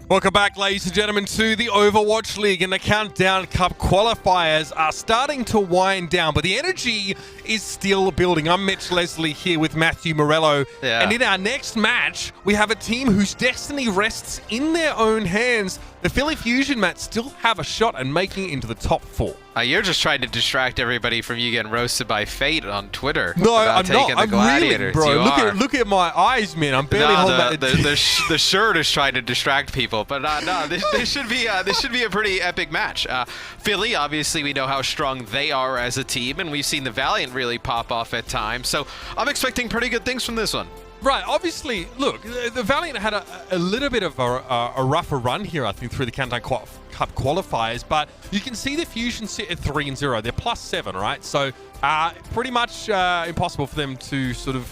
Welcome back, ladies and gentlemen, to the Overwatch League, and the Countdown Cup qualifiers are starting to wind down, but the energy is still building. I'm Mitch Leslie here with Matthew Morello, and in our next match, we have a team whose destiny rests in their own hands. The Philly Fusion, Matt, still have a shot at making it into the top 4. You're just trying to distract everybody from you getting roasted by Fate on Twitter. No, I'm not. I'm Gladiators. really, bro. Look at my eyes, man. I'm barely holding that. The shirt is trying to distract people, but no, this should be a pretty epic match. Philly, obviously, we know how strong they are as a team, and we've seen the Valiant really pop off at times. So I'm expecting pretty good things from this one. Right, obviously, look, the Valiant had a little bit of a rougher run here, I think, through the Countdown Cup qualifiers, but you can see the Fusion sit at 3-0. They're +7, right? So pretty much impossible for them to sort of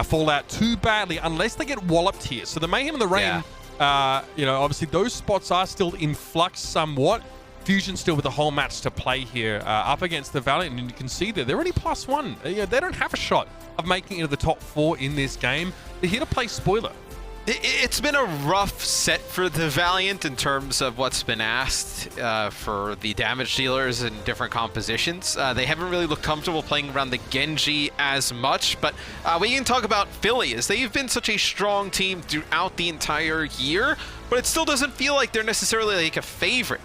fall out too badly unless they get walloped here. So the Mayhem and the Rain, obviously those spots are still in flux somewhat. Fusion still with the whole match to play here up against the Valiant, and you can see that they're already +1. They don't have a shot of making it into the top 4 in this game. They're here to play spoiler. It's been a rough set for the Valiant in terms of what's been asked for the damage dealers in different compositions. They haven't really looked comfortable playing around the Genji as much, but we can talk about Philly as they've been such a strong team throughout the entire year, but it still doesn't feel like they're necessarily like a favorite.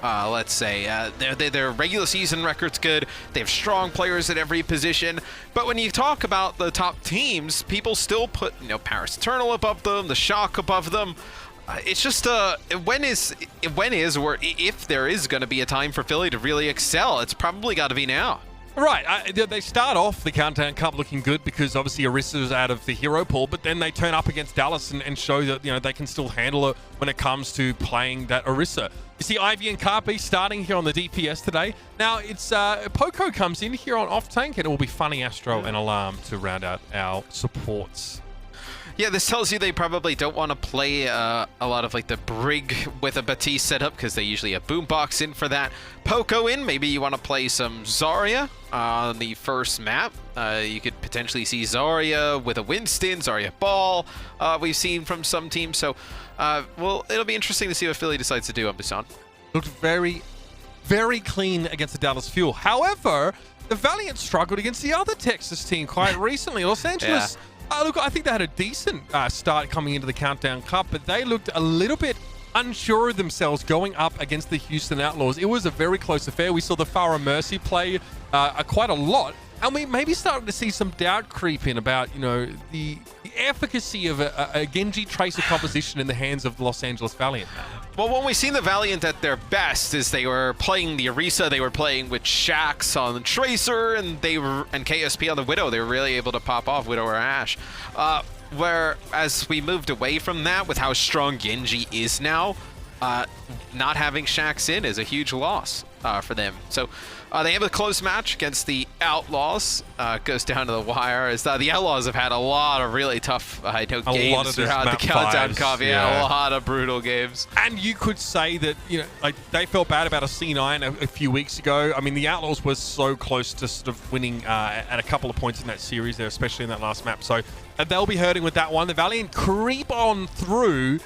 Let's say their regular season record's good. They have strong players at every position. But when you talk about the top teams, people still put Paris Eternal above them, the Shock above them. It's just when is or if there is going to be a time for Philly to really excel, it's probably got to be now. Right, they start off the Countdown Cup looking good because obviously Orissa's out of the hero pool, but then they turn up against Dallas and show that they can still handle it when it comes to playing that Orissa. You see Ivy and Carpe starting here on the DPS today. Now it's Poco comes in here on off tank, and it will be Funny, Astro, and Alarm to round out our supports. Yeah, this tells you they probably don't want to play a lot of like the Brig with a Batiste setup because they usually have Boombox in for that. Poco in, maybe you want to play some Zarya on the first map. You could potentially see Zarya with a Winston, Zarya Ball we've seen from some teams. So, well, it'll be interesting to see what Philly decides to do on Busan. Looked very, very clean against the Dallas Fuel. However, the Valiant struggled against the other Texas team quite recently. Los Angeles... Yeah. Look, I think they had a decent start coming into the Countdown Cup, but they looked a little bit unsure of themselves going up against the Houston Outlaws. It was a very close affair. We saw the Farah Mercy play quite a lot, and we maybe started to see some doubt creep in about, the efficacy of a Genji Tracer composition in the hands of the Los Angeles Valiant. Well, when we seen the Valiant at their best is they were playing the Orisa, they were playing with Shax on the Tracer, and KSP on the Widow. They were really able to pop off Widow or Ashe. Whereas we moved away from that with how strong Genji is now, not having Shax in is a huge loss for them. So they have a close match against the Outlaws. Goes down to the wire. As the Outlaws have had a lot of really tough games throughout the Countdown Cup. Yeah, a lot of brutal games. And you could say that they felt bad about a C9 a few weeks ago. I mean, the Outlaws were so close to sort of winning at a couple of points in that series there, especially in that last map. So they'll be hurting with that one. The Valiant creep on through.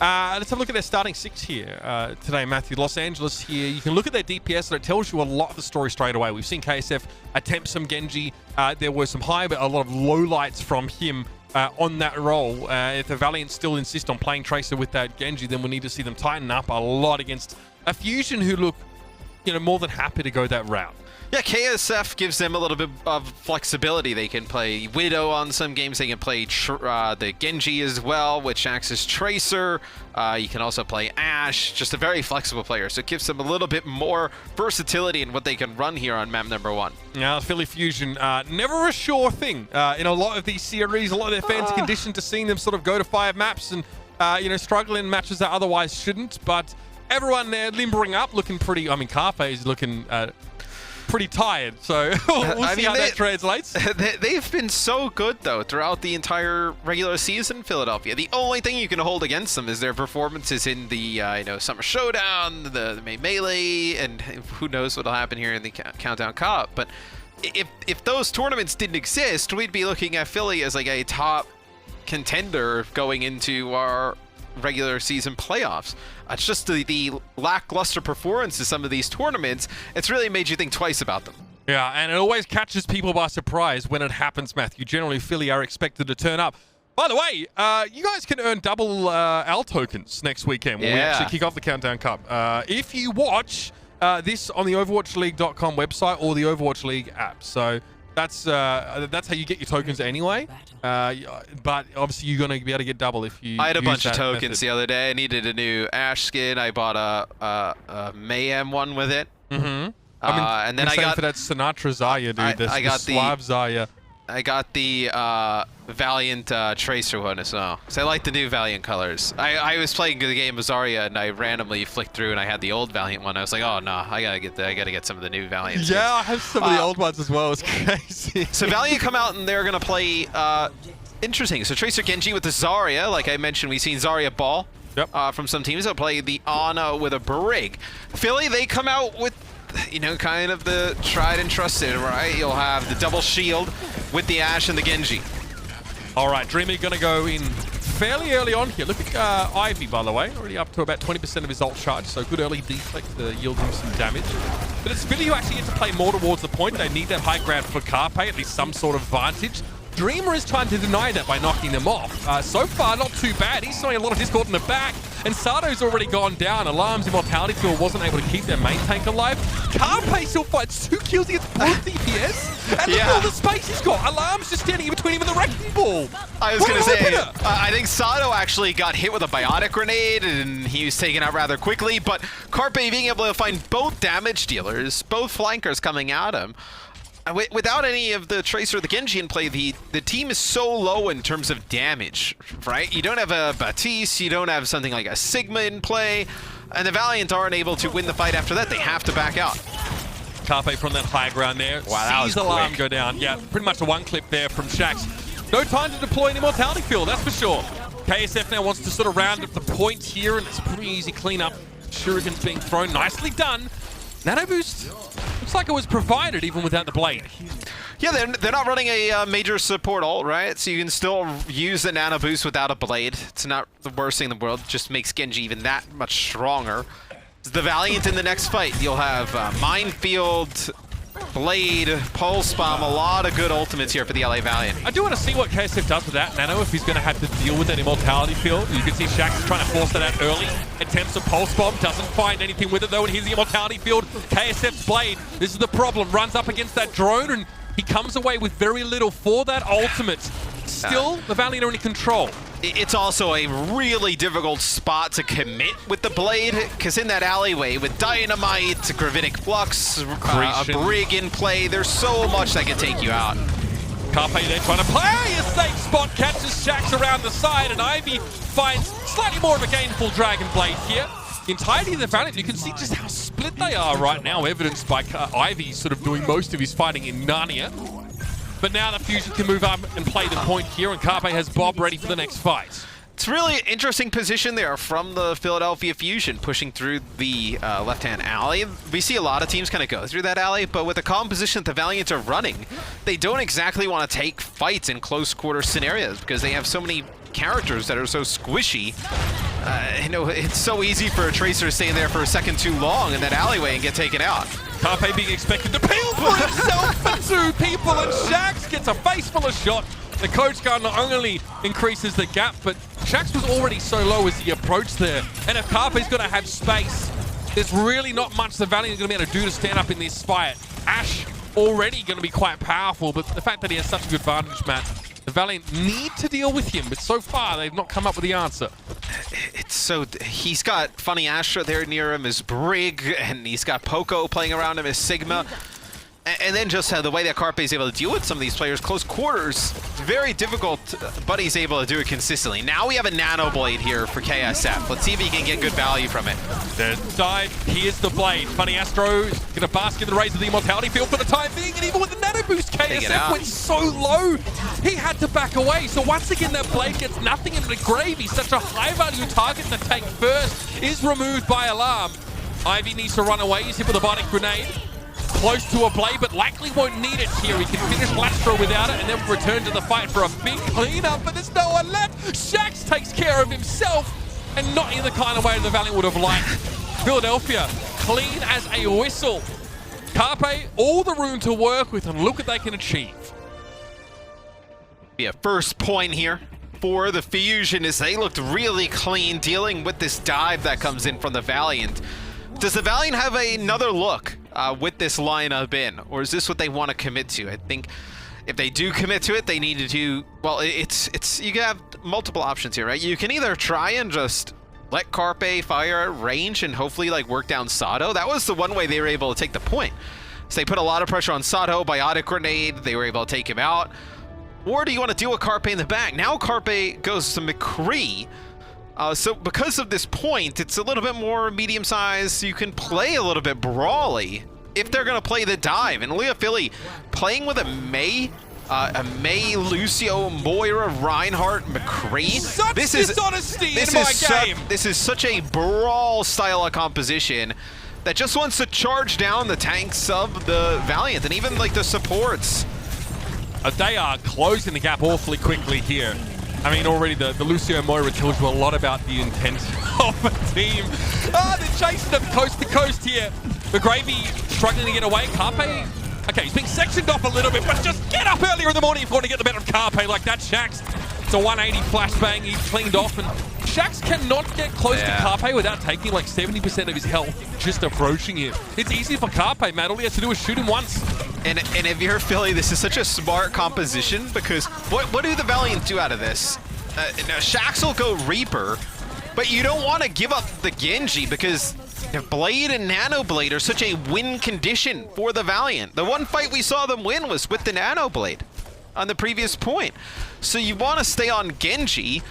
Let's have a look at their starting 6 here today, Matthew. Los Angeles here. You can look at their DPS, and it tells you a lot of the story straight away. We've seen KSF attempt some Genji. There were some high, but a lot of lowlights from him on that role. If the Valiant still insist on playing Tracer with that Genji, then we need to see them tighten up a lot against a Fusion who look, more than happy to go that route. Yeah, KSF gives them a little bit of flexibility. They can play Widow on some games. They can play the Genji as well with Shax's Tracer. You can also play Ashe. Just a very flexible player. So it gives them a little bit more versatility in what they can run here on map number 1. Now, Philly Fusion, never a sure thing. In a lot of these series, a lot of their fans are conditioned to seeing them sort of go to 5 maps and, struggle in matches that otherwise shouldn't. But everyone there limbering up, looking pretty... I mean, Carpe is looking... pretty tired, so we'll see how that translates. They've been so good, though, throughout the entire regular season, Philadelphia. The only thing you can hold against them is their performances in the Summer Showdown, the Melee, and who knows what'll happen here in the Countdown Cup. But if those tournaments didn't exist, we'd be looking at Philly as like a top contender going into our regular season playoffs. It's just the lackluster performance of some of these tournaments. It's really made you think twice about them. Yeah, and it always catches people by surprise when it happens, Matthew. Generally, Philly are expected to turn up. By the way, you guys can earn double AL tokens next weekend when we actually kick off the Countdown Cup. If you watch this on the OverwatchLeague.com website or the Overwatch League app. So that's how you get your tokens anyway. But obviously you're going to be able to get double if you I had a use bunch of that tokens method. the other day. I needed a new Ash skin. I bought a Mayhem one with it. Mm-hmm. And then I got for that Sinatra Zaya, dude. I got the Slav Zaya. I got the Valiant Tracer one as well. So I like the new Valiant colors. I was playing the game of Zarya and I randomly flicked through and I had the old Valiant one. I was like, oh no, I gotta get some of the new Valiant. Yeah, I have some of the old ones as well. It's crazy. So Valiant come out and they're gonna play. Interesting. So Tracer Genji with the Zarya, like I mentioned, we've seen Zarya ball from some teams. They'll play the Ana with a Brig. Philly, they come out with, you know, kind of the tried and trusted, right? You'll have the double shield with the Ashe and the Genji. All right, Dreamy going to go in fairly early on here. Look at Ivy, by the way, already up to about 20% of his ult charge, so good early deflect to yield him some damage. But it's Philly who actually get to play more towards the point. They need that high ground for Carpe, at least some sort of vantage. Dreamer is trying to deny that by knocking them off. So far, not too bad. He's throwing a lot of discord in the back, and Sato's already gone down. Alarm's Immortality Field wasn't able to keep their main tank alive. Carpe still fights 2 kills against 4 DPS, and look at all the space he's got. Alarm's just standing in between him and the Wrecking Ball. I was going to say, I think Sato actually got hit with a biotic grenade, and he was taken out rather quickly, but Carpe being able to find both damage dealers, both flankers coming at him, without any of the Tracer or the Genji in play, the team is so low in terms of damage, right? You don't have a Baptiste, you don't have something like a Sigma in play, and the Valiant aren't able to win the fight after that. They have to back out. Carpe from that high ground there. Wow, that was Alarm quick. go down. Yeah, pretty much a one clip there from Shax. No time to deploy an Immortality Field, that's for sure. KSF now wants to sort of round up the point here, and it's a pretty easy cleanup. Shuriken's being thrown. Nicely done. Nano Boost looks like it was provided even without the blade. Yeah, they're not running a major support ult, right? So you can still use the Nano Boost without a blade. It's not the worst thing in the world. It just makes Genji even that much stronger. It's the Valiant in the next fight. You'll have Minefield, Blade, Pulse Bomb, a lot of good ultimates here for the LA Valiant. I do want to see what KSF does with that Nano, if he's going to have to deal with that Immortality Field. You can see Shax is trying to force that out early. Attempts a Pulse Bomb, doesn't find anything with it though, and here's the Immortality Field. KSF's Blade, this is the problem, runs up against that drone, and he comes away with very little for that ultimate. Still, the Valiant are in control. It's also a really difficult spot to commit with the Blade, because in that alleyway with Dynamite, Gravitic Flux, a Brig in play, there's so much that can take you out. Carpe there trying to play a safe spot, catches Shax around the side, and Ivy finds slightly more of a gainful Dragon Blade here. The entirety of the Valiant, you can see just how split they are right now, evidenced by Ivy sort of doing most of his fighting in Narnia. But now the Fusion can move up and play the point here, and Carpe has Bob ready for the next fight. It's a really interesting position there from the Philadelphia Fusion, pushing through the left-hand alley. We see a lot of teams kind of go through that alley, but with the composition that the Valiant are running, they don't exactly want to take fights in close-quarter scenarios because they have so many characters that are so squishy. You know, it's so easy for a Tracer to stay there for a second too long in that alleyway and get taken out. Carpe being expected to peel for himself and 2 people, and Shax gets a face full of shot. The coach guard not only increases the gap, but Shax was already so low as he approached there. And if Carpe's going to have space, there's really not much the Valiant is going to be able to do to stand up in this fight. Ashe already going to be quite powerful, but the fact that he has such a good vantage, Matt, the Valiant need to deal with him, but so far they've not come up with the answer. It's so... He's got Funny Astra there near him as Brig, and he's got Poco playing around him as Sigma. And then just the way that Carpe is able to deal with some of these players, close quarters, very difficult, but he's able to do it consistently. Now we have a Nano Blade here for KSF. Let's see if he can get good value from it. There's dive, here's the Blade. Funny Astro is going to bask in the rays of the Immortality Field for the time being, and even with the Nano Boost, KSF went so low, he had to back away. So once again, that Blade gets nothing in the gravy. Such a high-value target to take first is removed by Alarm. Ivy needs to run away, he's hit with a Bionic Grenade. Close to a Blade, but likely won't need it here. He can finish Lastro without it and then return to the fight for a big cleanup, but there's no one left. Shax takes care of himself. and not in the kind of way the Valiant would have liked. Philadelphia, clean as a whistle. Carpe, all the room to work with, and look what they can achieve. Yeah, first point here for the Fusion is they looked really clean dealing with this dive that comes in from the Valiant. Does the Valiant have another look with this lineup in, or is this what they want to commit to? I think if they do commit to it, they need to do, well, it's you can have multiple options here, right? You can either try and just let Carpe fire at range and hopefully like work down Sato. That was the one way they were able to take the point. So they put a lot of pressure on Sato, biotic grenade, they were able to take him out. Or do you want to deal with Carpe in the back? Now Carpe goes to McCree. So because of this point, it's a little bit more medium size. You can play a little bit brawly if they're going to play the dive. And Leah Philly playing with a May, Lucio, Moira, Reinhardt, McCree. Such dishonesty in my game. This is such a brawl style of composition that just wants to charge down the tanks of the Valiant and even like the supports. They are closing the gap awfully quickly here. I mean, already the Lucio Moira tells you a lot about the intent of a team. They're chasing them coast to coast here. McGravy struggling to get away. Carpe, okay, he's being sectioned off a little bit, but just get up earlier in the morning if you want to get the better of Carpe like that. Shax, it's a 180 flashbang. He's cleaned off, and Shax cannot get close to Carpe without taking like 70% of his health just approaching him. It's easy for Carpe, man. All he has to do is shoot him once. And if you're Philly, this is such a smart composition because what do the Valiant do out of this? Now Shax will go Reaper, but you don't want to give up the Genji because Blade and Nano Blade are such a win condition for the Valiant. The one fight we saw them win was with the Nano Blade on the previous point. So you want to stay on Genji,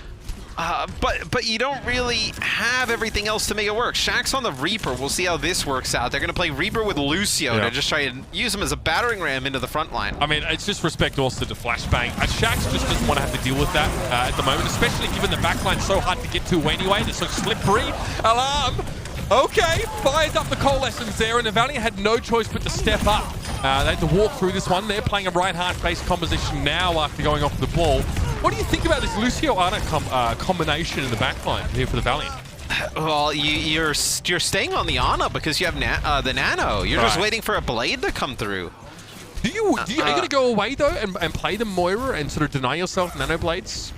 but you don't really have everything else to make it work. Shax's on the Reaper. We'll see how this works out. They're going to play Reaper with Lucio to just try and use him as a battering ram into the front line. I mean, it's just respect also to flashbang. Shax just doesn't want to have to deal with that at the moment, especially given the backline's so hard to get to anyway. It's so slippery. Alarm. Okay, fires up the coalescence there, and the Valiant had no choice but to step up. They had to walk through this one. They're playing a Reinhardt-based composition now after going off the ball. What do you think about this Lucio-Ana combination in the backline here for the Valiant? Well, you're staying on the Ana because you have the Nano. You're just waiting for a Blade to come through. Are you going to go away, though, and play the Moira and sort of deny yourself Nano Blades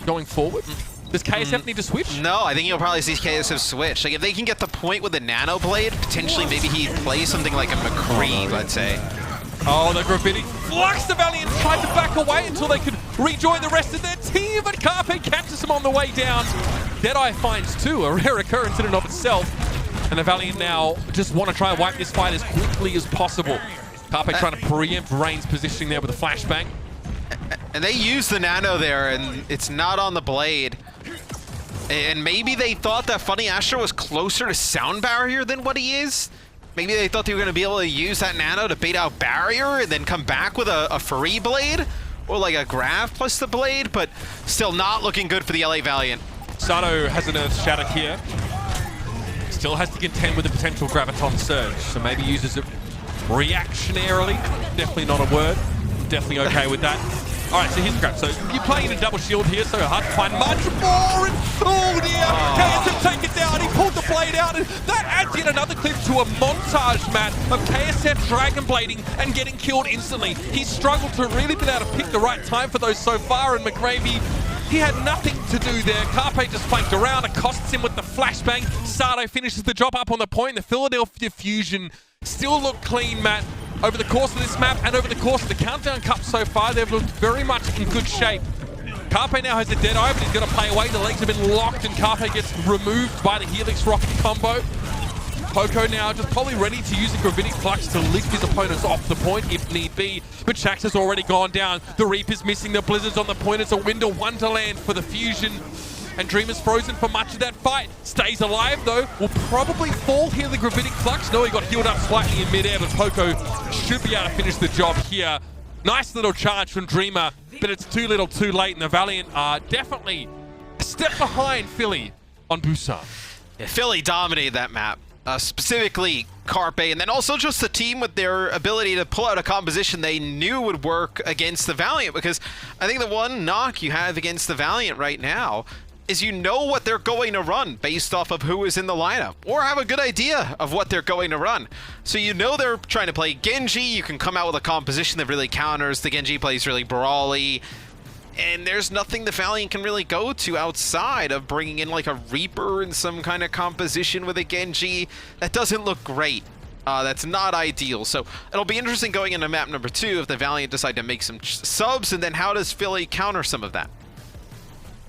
going forward? Does KSF need to switch? No, I think you'll probably see KSF switch. Like, if they can get the point with the Nano Blade, potentially maybe he plays something like a McCree, let's say. Oh, the Graffiti flux. The Valiant tried to back away until they could rejoin the rest of their team, but Carpe catches them on the way down. Deadeye finds two, a rare occurrence in and of itself. And the Valiant now just want to try and wipe this fight as quickly as possible. Carpe trying to preempt Rain's positioning there with a flashbang. And they use the Nano there, and it's not on the Blade. And maybe they thought that Funny Astro was closer to Sound Barrier than what he is. Maybe they thought they were going to be able to use that Nano to bait out Barrier and then come back with a free Blade. Or like a Grav plus the Blade, but still not looking good for the LA Valiant. Sato has an Earth Shatter here. Still has to contend with the potential Graviton Surge, so maybe uses it reactionarily. Definitely not a word. Definitely okay with that. All right, so here's the grab. So you're playing in a double shield here, so hard to find much more. And oh dear, KSF take it down. He pulled the blade out, and that adds yet another clip to a montage, Matt, of KSF Dragon Blading and getting killed instantly. He struggled to really be able to pick the right time for those so far, and McGravy, he had nothing to do there. Carpe just flanked around, accosts him with the flashbang. Sato finishes the job up on the point. The Philadelphia Fusion still look clean, Matt. Over the course of this map and over the course of the Countdown Cup so far, they've looked very much in good shape. Carpe now has a Deadeye, but he's going to play away. The legs have been locked, and Carpe gets removed by the Helix Rocket combo. Poco now just probably ready to use the Gravitic Flux to lift his opponents off the point if need be. But Shax has already gone down. The Reaper's missing. The Blizzard's on the point. It's a winter wonderland for the Fusion. And Dreamer's frozen for much of that fight. Stays alive, though. Will probably fall here, the Gravitic Flux. No, he got healed up slightly in midair, but Poco should be able to finish the job here. Nice little charge from Dreamer, but it's too little too late, and the Valiant are definitely a step behind Philly on Busan. Yeah, Philly dominated that map. Specifically Carpe, and then also just the team with their ability to pull out a composition they knew would work against the Valiant, because I think the one knock you have against the Valiant right now is you know what they're going to run based off of who is in the lineup, or have a good idea of what they're going to run. So you know they're trying to play Genji, you can come out with a composition that really counters. The Genji plays really brawly, and there's nothing the Valiant can really go to outside of bringing in like a Reaper in some kind of composition with a Genji. That doesn't look great. That's not ideal. So it'll be interesting going into map number 2 if the Valiant decide to make some subs, and then how does Philly counter some of that?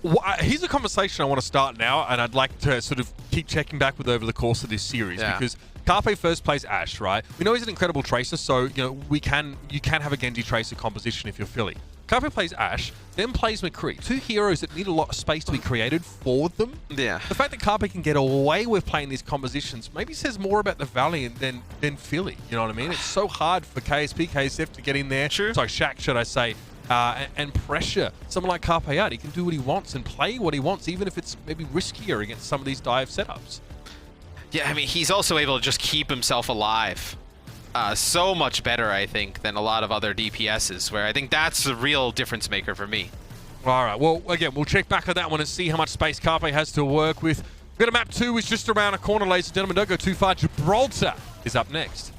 Well, here's a conversation I want to start now, and I'd like to sort of keep checking back with over the course of this series, because Carpe first plays Ashe, right? We know he's an incredible tracer, so you know you can have a Genji tracer composition if you're Philly. Carpe plays Ashe, then plays McCree. 2 heroes that need a lot of space to be created for them. Yeah. The fact that Carpe can get away with playing these compositions maybe says more about the Valiant than Philly. You know what I mean? It's so hard for KSP, KSF to get in there. True. Sorry, Shaq, should I say? And pressure someone like Carpe out. He can do what he wants and play what he wants, even if it's maybe riskier against some of these dive setups. Yeah, I mean, he's also able to just keep himself alive. So much better, I think, than a lot of other DPSs, where I think that's the real difference maker for me. All right, well, again, we'll check back on that one and see how much space Carpe has to work with. We've got a map 2 is just around a corner, ladies and gentlemen. Don't go too far. Gibraltar is up next.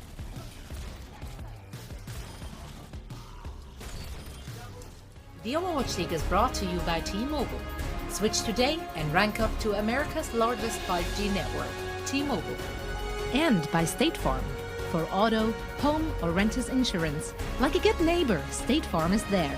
The Overwatch League is brought to you by T-Mobile. Switch today and rank up to America's largest 5G network, T-Mobile. And by State Farm. For auto, home, or renters insurance, like a good neighbor, State Farm is there.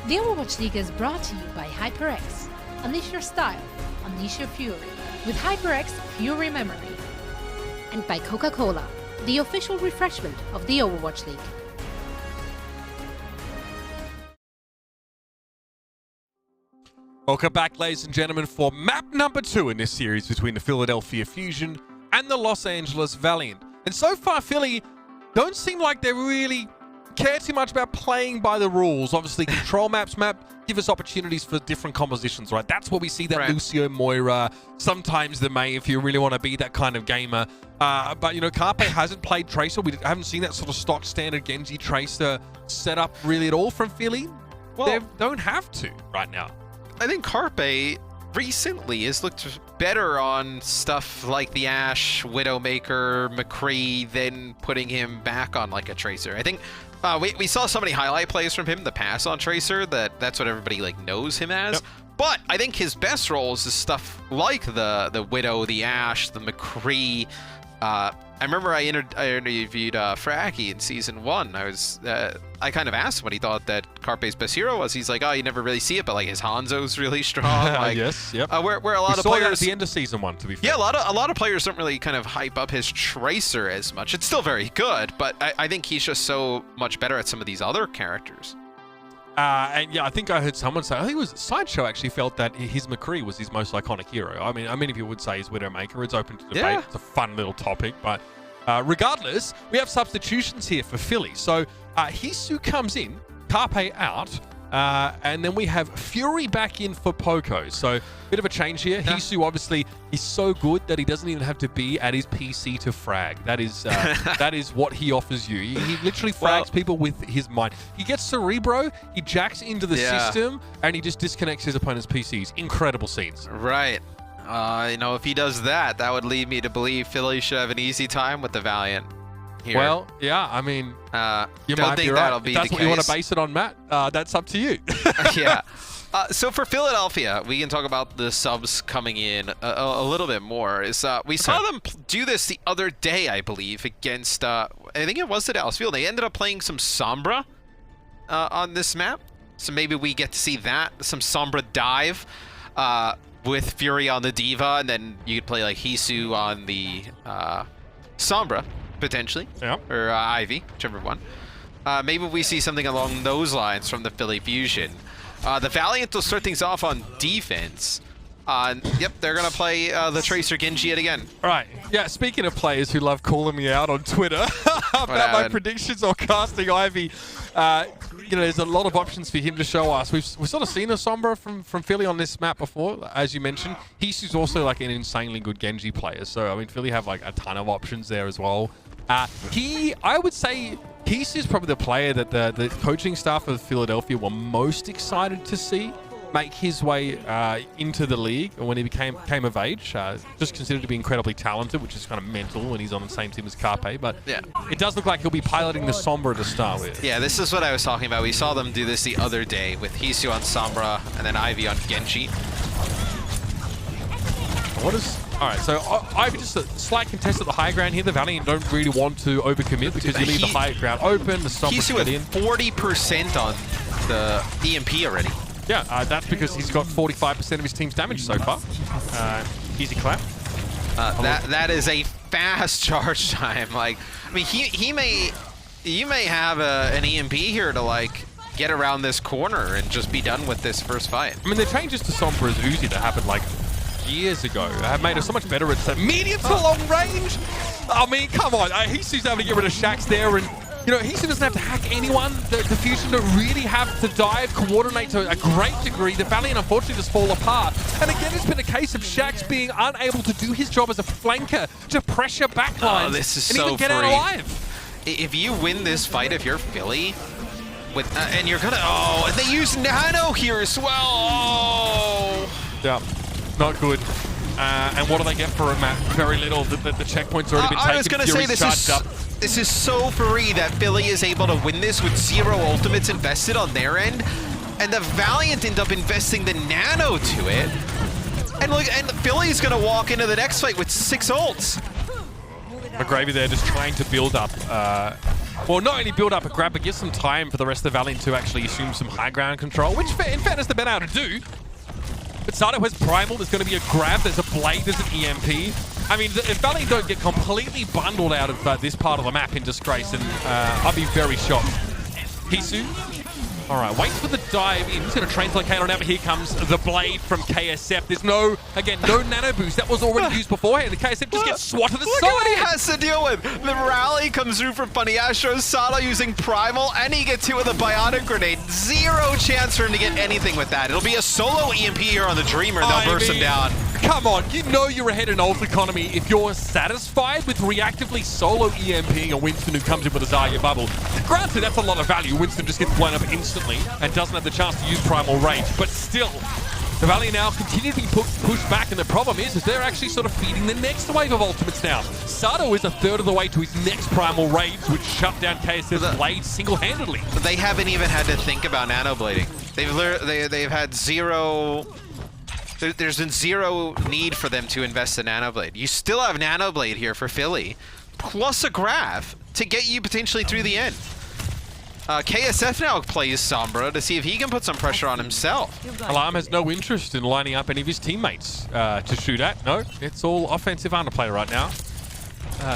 The Overwatch League is brought to you by HyperX. Unleash your style, unleash your fury with HyperX Fury Memory. And by Coca-Cola, the official refreshment of the Overwatch League. Welcome back, ladies and gentlemen, for map number 2 in this series between the Philadelphia Fusion and the Los Angeles Valiant. And so far, Philly don't seem like they really care too much about playing by the rules. Obviously, control maps give us opportunities for different compositions, right? That's where we see that Right. Lucio, Moira, sometimes the May, if you really want to be that kind of gamer. But, you know, Carpe hasn't played Tracer. We haven't seen that sort of stock standard Genji Tracer set up really at all from Philly. Well, they don't have to right now. I think Carpe recently has looked better on stuff like the Ashe, Widowmaker, McCree, than putting him back on like a Tracer. I think we saw so many highlight plays from him, the pass on Tracer, that's what everybody like knows him as. Yep. But I think his best roles is stuff like the Widow, the Ashe, the McCree, I remember I interviewed Fraki in season 1. I kind of asked him what he thought that Carpe's best hero was. He's like, oh, you never really see it, but like his Hanzo's really strong. Like, yes, yep. Where a lot we of saw players that at the end of season 1, to be fair. Yeah, a lot of players don't really kind of hype up his Tracer as much. It's still very good, but I think he's just so much better at some of these other characters. And yeah, I think I heard someone say, I think it was Sideshow actually felt that his McCree was his most iconic hero. I mean, many people would say he's Widowmaker. It's open to debate. Yeah. It's a fun little topic, but regardless, we have substitutions here for Philly. So Hisu comes in, Carpe out, and then we have Fury back in for Poco. So bit of a change here. Yeah. Hisu obviously is so good that he doesn't even have to be at his PC to frag. That is that is what he offers you. He literally frags people with his mind. He gets Cerebro, he jacks into the system, and he just disconnects his opponent's PCs. Incredible scenes. Right. If he does that, that would lead me to believe Philly should have an easy time with the Valiant here. Well, yeah, I mean, you don't might think be right. that'll be if that's the what you want case. to base it on, Matt, that's up to you. Yeah. So for Philadelphia, we can talk about the subs coming in a little bit more. We saw them do this the other day, I believe, against, I think it was the Dallas Field. They ended up playing some Sombra on this map. So maybe we get to see that, some Sombra dive with Fury on the Diva, and then you could play like Hisu on the Sombra, potentially, or Ivy, whichever one. Maybe we see something along those lines from the Philly Fusion. The Valiant will start things off on defense. Yep, they're going to play the Tracer Genji yet again. Right. Yeah, speaking of players who love calling me out on Twitter about my predictions or casting Ivy, there's a lot of options for him to show us. We've sort of seen a Sombra from Philly on this map before, as you mentioned. Hisu's also like an insanely good Genji player. So, I mean, Philly have like a ton of options there as well. I would say Hisu's probably the player that the coaching staff of Philadelphia were most excited to see make his way into the league when he came of age. Just considered to be incredibly talented, which is kind of mental when he's on the same team as Carpe. But yeah, it does look like he'll be piloting the Sombra to start with. Yeah, this is what I was talking about. We saw them do this the other day with Hisu on Sombra and then Ivy on Genji. All right, so Ivy just a slight contest at the high ground here. The Valiant don't really want to overcommit because you leave the high ground open. The Sombra get in. 40% on the EMP already. Yeah, that's because he's got 45% of his team's damage so far. Easy clap. That is a fast charge time. Like, I mean, you may have an EMP here to like get around this corner and just be done with this first fight. I mean, the changes to Sombra's Uzi that happened like years ago have made us so much better at medium to long range. I mean, come on. Hisu's able to get rid of Shax there, and Hisu doesn't have to hack anyone. The Fusion don't really have to dive, coordinate to a great degree. The Valiant unfortunately just fall apart. And again, it's been a case of Shax being unable to do his job as a flanker to pressure backlines. Oh, this is and so even get free. out alive. If you win this fight, if you're Philly, with and you're gonna and they use Nano here as well. Oh. Yeah. Not good. And what do they get for it, Matt? Very little. The checkpoint's already been taken. I was going to say this is so free that Philly is able to win this with 0 ultimates invested on their end. And the Valiant end up investing the Nano to it. And look, and Philly's going to walk into the next fight with 6 ults. McGravy there just trying to build up. Well, not only build up a grab, but give some time for the rest of the Valiant to actually assume some high ground control, which in fairness they've been able to do. But Sato has Primal, there's going to be a grab, there's a Blade, there's an EMP. I mean, if Valiant don't get completely bundled out of this part of the map in disgrace, and I'll be very shocked. Hisu. All right, waits for the dive in. He's going to translocate on out, but here comes the Blade from KSF. There's no nano boost. That was already used beforehand. The KSF just gets swatted aside. Look at what he has to deal with. The rally comes through from Funny Astro. Sato using Primal, and he gets hit with a Bionic Grenade. 0 chance for him to get anything with that. It'll be a solo EMP here on the Dreamer, and they'll burst him down. Come on, you know you're ahead in ult economy if you're satisfied with reactively solo EMPing a Winston who comes in with a Zarya bubble. Granted, that's a lot of value. Winston just gets blown up instantly and doesn't have the chance to use Primal Rage, but still, the Valley now continue to be pushed back, and the problem is they're actually sort of feeding the next wave of ultimates now. Sato is a third of the way to his next Primal Rage, which shut down KSF's Blade single-handedly. But they haven't even had to think about nanoblading. They've had 0... There's been 0 need for them to invest in Nanoblade. You still have Nanoblade here for Philly, plus a grav to get you potentially through the end. KSF now plays Sombra to see if he can put some pressure on himself. Alarm has no interest in lining up any of his teammates to shoot at. No, it's all offensive underplay right now.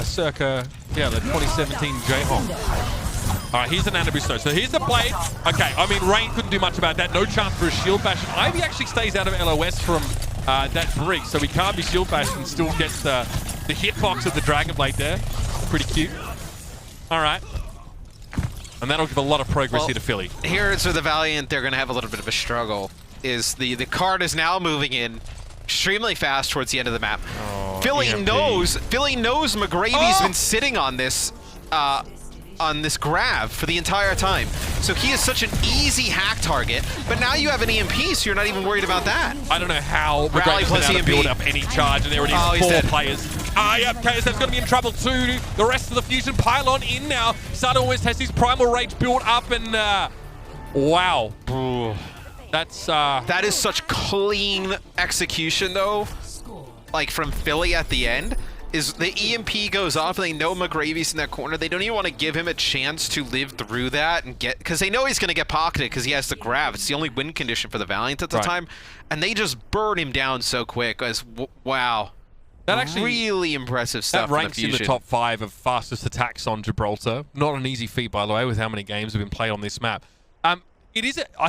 Circa, yeah, the 2017 Jayhong. All right, here's an Anabusto. So here's the blade. Okay, I mean, Rain couldn't do much about that. No chance for a shield bash. Ivy actually stays out of LOS from that brig, so he can't be shield bashed and still gets the hitbox of the Dragon Blade there. Pretty cute. All right. And that'll give a lot of progress here to Philly. Here's where the Valiant, they're going to have a little bit of a struggle. Is the card is now moving in extremely fast towards the end of the map. Oh, Philly knows McGravy's been sitting on this grav for the entire time. So he is such an easy hack target, but now you have an EMP, so you're not even worried about that. I don't know how McGravy's been able to build up any charge, and there it is, 4 players. Yep, KSF's going to be in trouble too. The rest of the Fusion pylon in now. Sado West has his Primal Rage built up, and wow. That is such clean execution, though. Like, from Philly at the end. Is the EMP goes off, and they know McGravy's in that corner. They don't even want to give him a chance to live through that and get, because they know he's going to get pocketed because he has the grav. It's the only win condition for the Valiant at the time, and they just burn him down so quick. Wow, that actually really impressive stuff. That ranks in the top 5 of fastest attacks on Gibraltar. Not an easy feat, by the way, with how many games have been played on this map. I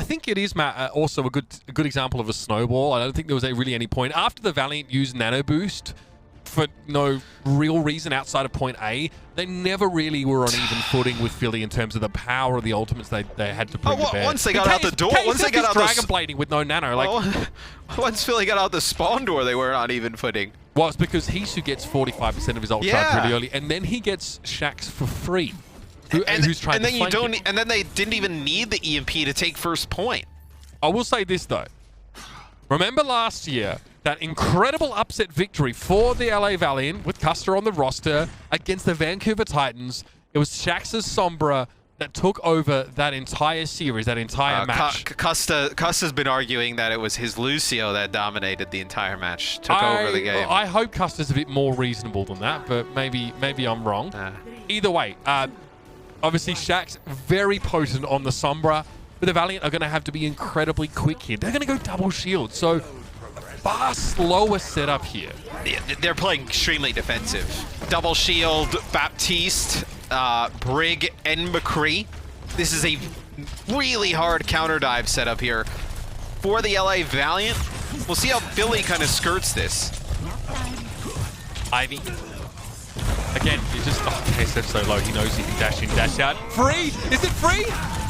think it is, Matt, also a good example of a snowball. I don't think there was really any point after the Valiant used Nano Boost. For no real reason outside of point A, they never really were on even footing with Philly in terms of the power of the ultimates they had to bring to bear. Once they got out the door, once they got out Dragon Blading with no nano, like once Philly got out the spawn door, they were not even footing. Well, it's because Hisu gets 45% of his ult charge really early, and then he gets Shax for free. Who's trying to flank him. And then they didn't even need the EMP to take first point. I will say this though. Remember last year, that incredible upset victory for the LA Valiant with Custer on the roster against the Vancouver Titans. It was Shax's Sombra that took over that entire series, that entire match. Custer's been arguing that it was his Lucio that dominated the entire match, took over the game. I hope Custer's a bit more reasonable than that, but maybe I'm wrong. Either way, obviously Shax very potent on the Sombra, but the Valiant are going to have to be incredibly quick here. They're going to go double shield, so far slower setup here. Yeah, they're playing extremely defensive. Double shield, Baptiste, Brig, and McCree. This is a really hard counter dive setup here for the LA Valiant. We'll see how Philly kind of skirts this. Ivy. Again, you just, KSF's so low, he knows he can dash in, dash out. Free! Is it free?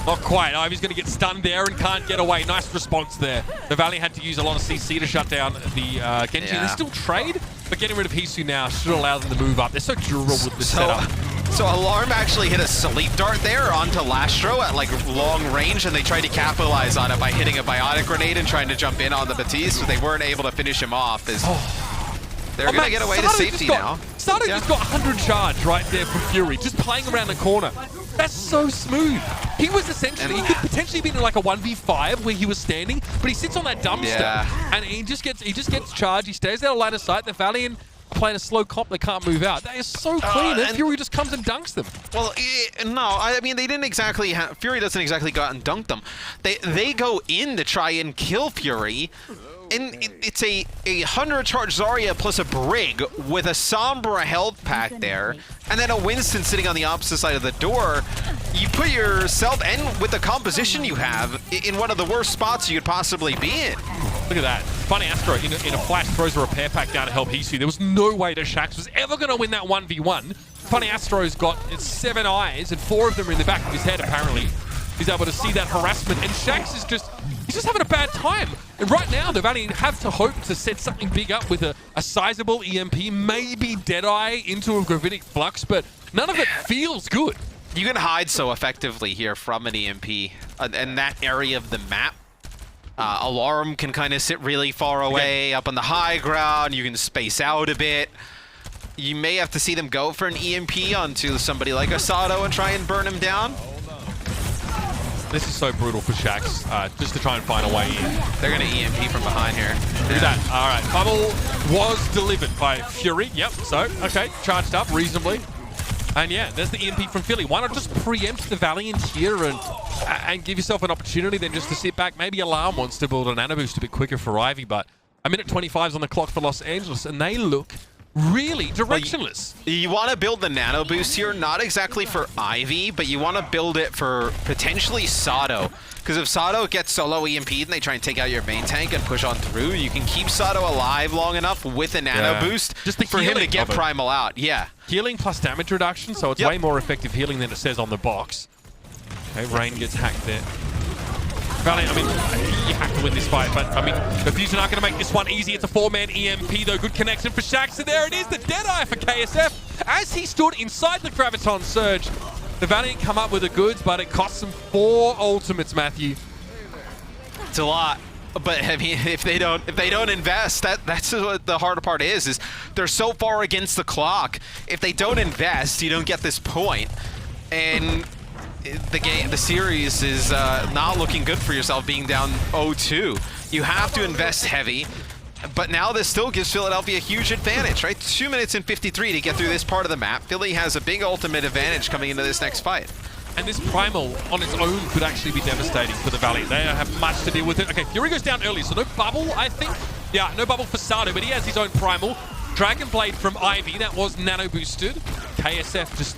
Not quite. Ivy's going to get stunned there and can't get away. Nice response there. The Valiant had to use a lot of CC to shut down the Genji. They still trade, but getting rid of Hisu now should allow them to move up. They're so durable with this setup. So Alarm actually hit a sleep dart there onto Lastro at like long range, and they tried to capitalize on it by hitting a biotic grenade and trying to jump in on the Batiste, but they weren't able to finish him off. They're going to get away to safety now. Sato just got 100 charge right there from Fury, just playing around the corner. That's so smooth. He was essentially, he could potentially be in like a 1v5 where he was standing, but he sits on that dumpster and he just gets charged. He stays out of line of sight. The Valiant playing a slow comp, they can't move out. That is so clean. And Fury just comes and dunks them. Well, no, I mean, they didn't exactly have, Fury doesn't exactly go out and dunk them. They go in to try and kill Fury. And it's a 100 charge Zarya plus a Brig with a Sombra health pack there, and then a Winston sitting on the opposite side of the door. You put yourself, and with the composition you have, in one of the worst spots you could possibly be in. Look at that. Funny Astro in a flash throws a repair pack down to help Hisu. There was no way that Shax was ever going to win that 1v1. Funny Astro's got 7 eyes, and 4 of them are in the back of his head, apparently. He's able to see that harassment, and Shax is he's just having a bad time. And right now, the Valiant have to hope to set something big up with a sizable EMP, maybe Deadeye into a Gravitic Flux, but none of it feels good. You can hide so effectively here from an EMP in that area of the map. Alarm can kind of sit really far away, up on the high ground. You can space out a bit. You may have to see them go for an EMP onto somebody like Asado and try and burn him down. This is so brutal for Shax, just to try and find a way in. They're going to EMP from behind here. Look at that. All right, bubble was delivered by Fury. Yep, so, okay, charged up reasonably. And yeah, there's the EMP from Philly. Why not just preempt the Valiant here and give yourself an opportunity then just to sit back? Maybe Alarm wants to build a nano boost a bit quicker for Ivy, but a minute 25 is on the clock for Los Angeles, and they look really directionless. You want to build the nano boost here, not exactly for Ivy, but you want to build it for potentially Sato. Because if Sato gets solo EMP'd and they try and take out your main tank and push on through, you can keep Sato alive long enough with a nano boost just for him to get Primal out. Yeah. Healing plus damage reduction, so it's way more effective healing than it says on the box. Okay, Rain gets hacked there. Valiant, I mean, you have to win this fight, but I mean, the Fusion aren't going to make this one easy. It's a 4-man EMP, though. Good connection for Shax, and there it is, the Deadeye for KSF. As he stood inside the Graviton Surge, the Valiant come up with the goods, but it costs them 4 ultimates, Matthew. It's a lot. But I mean, if they don't invest, that's what the harder part is they're so far against the clock. If they don't invest, you don't get this point, and the series is not looking good for yourself being down 0-2. You have to invest heavy, but now this still gives Philadelphia a huge advantage, right? 2 minutes and 53 to get through this part of the map. Philly has a big ultimate advantage coming into this next fight. And this Primal on its own could actually be devastating for the Valley. They have much to deal with it. Okay, Fury goes down early, so no bubble, I think. Yeah, no bubble for Sato, but he has his own Primal. Dragon Blade from Ivy, that was nano boosted. KSF just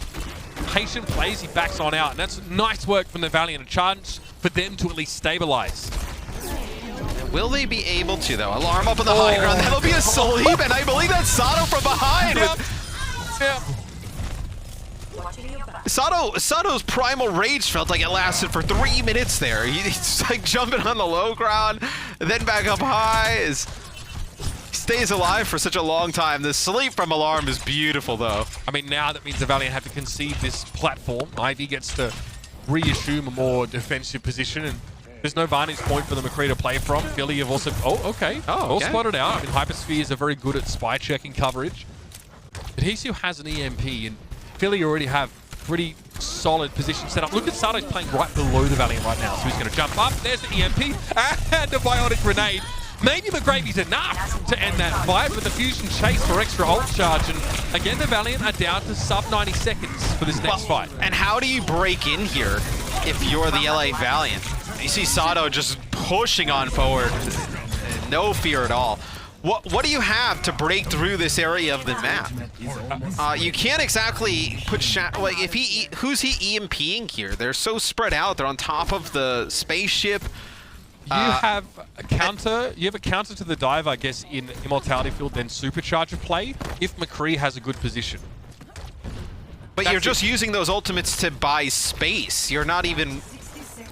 patient plays, he backs on out, and that's nice work from the Valiant. A chance for them to at least stabilize. Will they be able to, though? Alarm up on the high ground. That'll be a sleep, and I believe that's Sato from behind. Sato's primal rage felt like it lasted for 3 minutes there. He's like jumping on the low ground, then back up high. He stays alive for such a long time. The sleep from Alarm is beautiful, though. I mean, now that means the Valiant have to concede this platform. Ivy gets to reassume a more defensive position, and there's no vantage point for the McCree to play from. Philly have also... all spotted out. I mean, Hyperspheres are very good at spy checking coverage. But Hisu has an EMP, and Philly already have pretty solid position set up. Look at Sato's playing right below the Valiant right now, so he's going to jump up. There's the EMP and a Bionic Grenade. Maybe McGravy's enough to end that fight, but the Fusion chase for extra ult charge, and again the Valiant are down to sub 90 seconds for this next fight. And how do you break in here if you're the LA Valiant? You see Sato just pushing on forward, no fear at all. What do you have to break through this area of the map? You can't exactly put like who's he EMPing here? They're so spread out. They're on top of the spaceship. You have a counter. You have a counter to the dive, I guess, in Immortality Field, then Supercharger play if McCree has a good position. But you're just using those ultimates to buy space. You're not even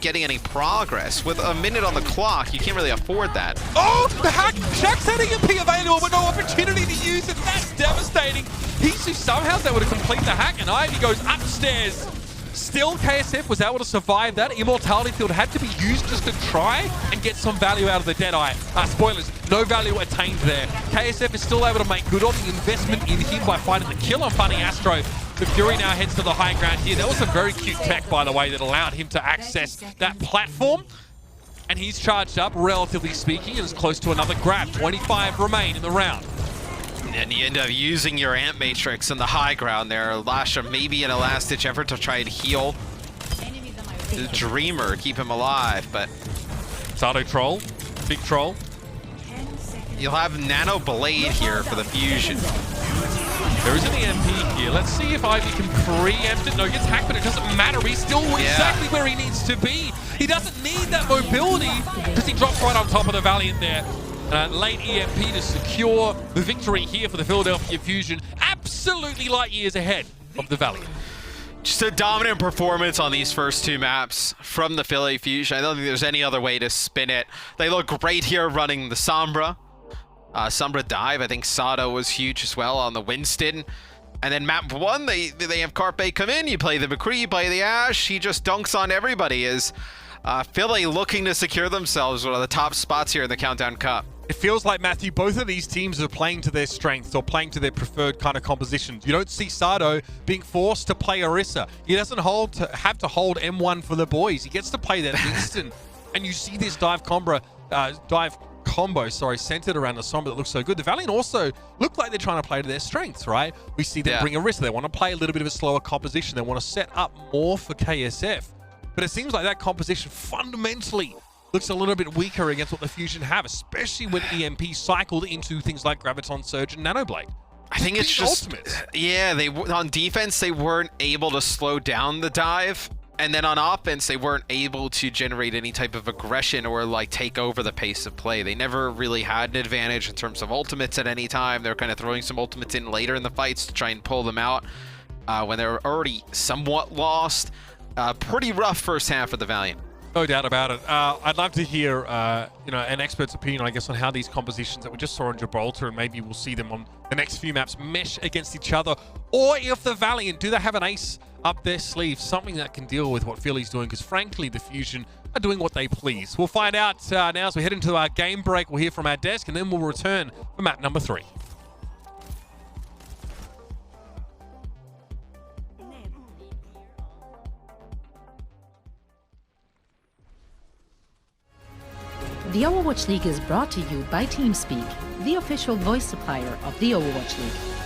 getting any progress. With a minute on the clock, you can't really afford that. Oh, the hack! Shaq's had EMP available, but no opportunity to use it. That's devastating. Hisu somehow able to complete the hack, and Ivy goes upstairs. Still, KSF was able to survive that. Immortality Field had to be used just to try and get some value out of the Deadeye. Spoilers, no value attained there. KSF is still able to make good on the investment in him by finding the kill on Funny Astro. The Fury now heads to the high ground here. That was some very cute tech, by the way, that allowed him to access that platform. And he's charged up, relatively speaking, and is close to another grab. 25 remain in the round. And you end up using your Ant Matrix in the high ground there. Lasha maybe in a last-ditch effort to try and heal the Dreamer, keep him alive, but... Sato troll, big troll. You'll have Nano Blade here for the Fusion. There is an EMP here. Let's see if Ivy can preempt it. No, he gets hacked, but it doesn't matter. He's still exactly where he needs to be. He doesn't need that mobility because he drops right on top of the Valiant there. Late EMP to secure the victory here for the Philadelphia Fusion. Absolutely light years ahead of the Valiant. Just a dominant performance on these first 2 maps from the Philly Fusion. I don't think there's any other way to spin it. They look great here running the Sombra. Sombra dive, I think Sato was huge as well on the Winston. And then map 1, they have Carpe come in, you play the McCree, you play the Ash, he just dunks on everybody as Philly looking to secure themselves one of the top spots here in the Countdown Cup. It feels like, Matthew, both of these teams are playing to their strengths or playing to their preferred kind of compositions. You don't see Sato being forced to play Orisa. He doesn't have to hold M1 for the boys. He gets to play that instant. And you see this dive combo combo, centered around the Sombra that looks so good. The Valiant also look like they're trying to play to their strengths, right? We see them bring a risk. They want to play a little bit of a slower composition. They want to set up more for KSF. But it seems like that composition fundamentally looks a little bit weaker against what the Fusion have, especially when EMP cycled into things like Graviton Surge and Nanoblade. I think it's just, yeah, on defense, they weren't able to slow down the dive. And then on offense, they weren't able to generate any type of aggression or like take over the pace of play. They never really had an advantage in terms of ultimates at any time. They're kind of throwing some ultimates in later in the fights to try and pull them out when they're already somewhat lost. Pretty rough first half for the Valiant. No doubt about it. I'd love to hear, an expert's opinion, I guess, on how these compositions that we just saw in Gibraltar, and maybe we'll see them on the next few maps mesh against each other. Or if the Valiant, do they have an ace up their sleeve, something that can deal with what Philly's doing? Because frankly, the Fusion are doing what they please. We'll find out now as we head into our game break. We'll hear from our desk, and then we'll return for map number 3. The Overwatch League is brought to you by TeamSpeak, the official voice supplier of the Overwatch League.